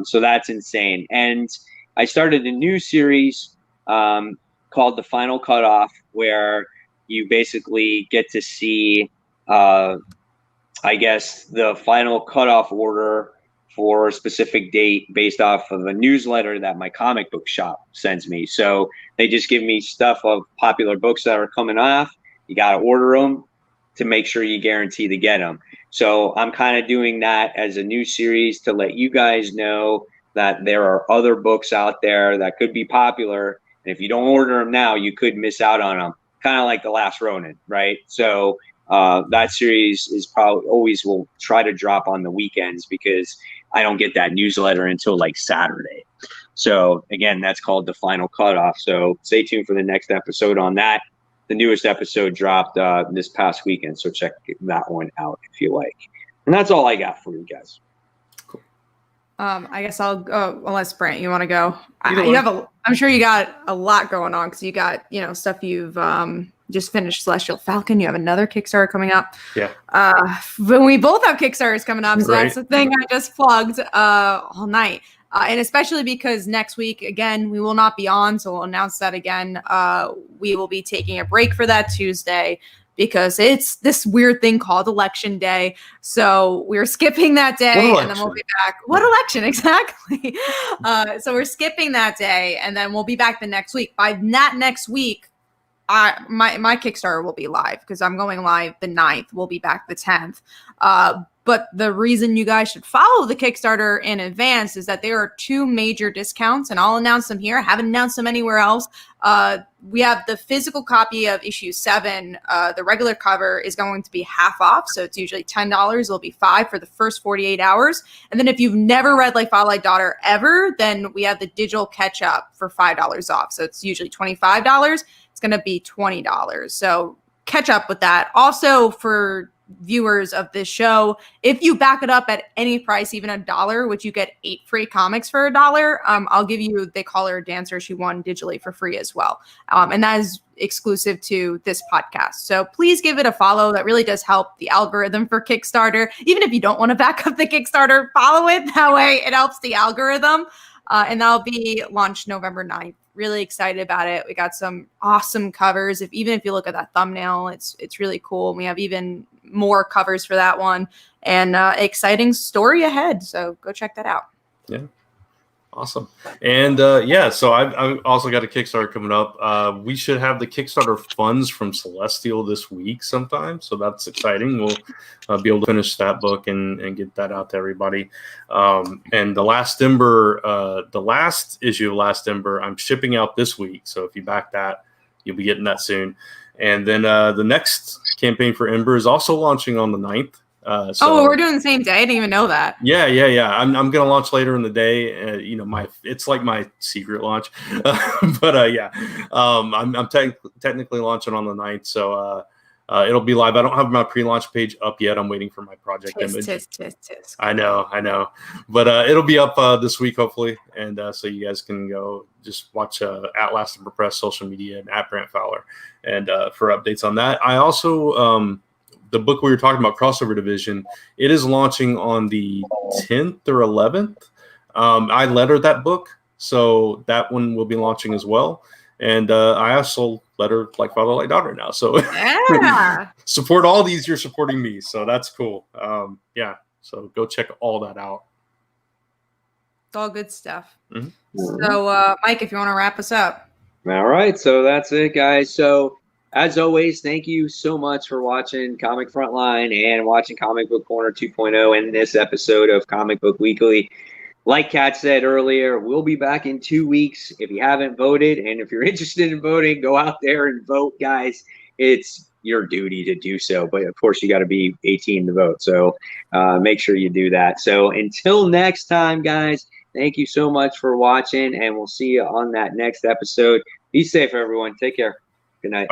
So that's insane. And I started a new series called The Final Cutoff, where you basically get to see, I guess, the final cutoff order for a specific date based off of a newsletter that my comic book shop sends me. So they just give me stuff of popular books that are coming off. You got to order them to make sure you guarantee to get them. So I'm kind of doing that as a new series to let you guys know that there are other books out there that could be popular. And if you don't order them now, you could miss out on them. Kind of like The Last Ronin, right? So that series is probably always will try to drop on the weekends because I don't get that newsletter until like Saturday. So again, that's called The Final Cutoff. So stay tuned for the next episode on that. The newest episode dropped this past weekend, so check that one out if you like. And that's all I got for you guys. Cool. I guess I'll go, unless Brent, you want to go? I'm sure you got a lot going on because you got, stuff you've just finished Celestial Falcon. You have another Kickstarter coming up. Yeah. When we both have Kickstarters coming up, so Right. That's the thing I just plugged all night. And especially because next week, again, we will not be on, so we'll announce that again. We will be taking a break for that Tuesday because it's this weird thing called Election Day. So we're skipping that day, and then we'll be back. What election, exactly? So we're skipping that day, and then we'll be back the next week. By that next week, my Kickstarter will be live because I'm going live the 9th. We'll be back the 10th. But the reason you guys should follow the Kickstarter in advance is that there are 2 major discounts, and I'll announce them here. I haven't announced them anywhere else. We have the physical copy of issue 7. The regular cover is going to be half off, so it's usually $10. It'll be $5 for the first 48 hours. And then if you've never read Like Father, Like Daughter ever, then we have the digital catch-up for $5 off. So it's usually $25. It's going to be $20. So catch up with that. Also, for viewers of this show, if you back it up at any price, even $1, which you get 8 free comics for $1, I'll give you, they call her a dancer, she won digitally for free as well. And that is exclusive to this podcast. So please give it a follow. That really does help the algorithm for Kickstarter. Even if you don't want to back up the Kickstarter, follow it. That way it helps the algorithm. And that'll be launched November 9th. Really excited about it. We got some awesome covers. Even if you look at that thumbnail, it's really cool. We have even more covers for that one, and exciting story ahead. So go check that out. Yeah, awesome. And so I've also got a Kickstarter coming up. We should have the Kickstarter funds from Celestial this week sometime, so that's exciting. We'll be able to finish that book and get that out to everybody. And the last issue of Last Ember, I'm shipping out this week. So if you back that, you'll be getting that soon. And then the next campaign for Ember is also launching on the 9th. We're doing the same day. I didn't even know that. Yeah. I'm going to launch later in the day. It's like my secret launch, but I'm technically launching on the 9th. So it'll be live. I don't have my pre-launch page up yet. I'm waiting for my project image. Tisk. I know, but it'll be up this week hopefully, and so you guys can go just watch at Last Ember Press social media and at Brant Fowler, and for updates on that. I also the book we were talking about, Crossover Division, it is launching on the 10th or 11th. I lettered that book, so that one will be launching as well. And I also letter Like Father, Like Daughter now. So yeah. Support all these. You're supporting me. So that's cool. So go check all that out. It's all good stuff. Mm-hmm. So, Mike, if you want to wrap us up. All right. So that's it, guys. So as always, thank you so much for watching Comic Frontline and watching Comic Book Corner 2.0 and this episode of Comic Book Weekly. Like Kat said earlier, we'll be back in 2 weeks. If you haven't voted, and if you're interested in voting, go out there and vote, guys. It's your duty to do so. But, of course, you got to be 18 to vote. So make sure you do that. So until next time, guys, thank you so much for watching, and we'll see you on that next episode. Be safe, everyone. Take care. Good night.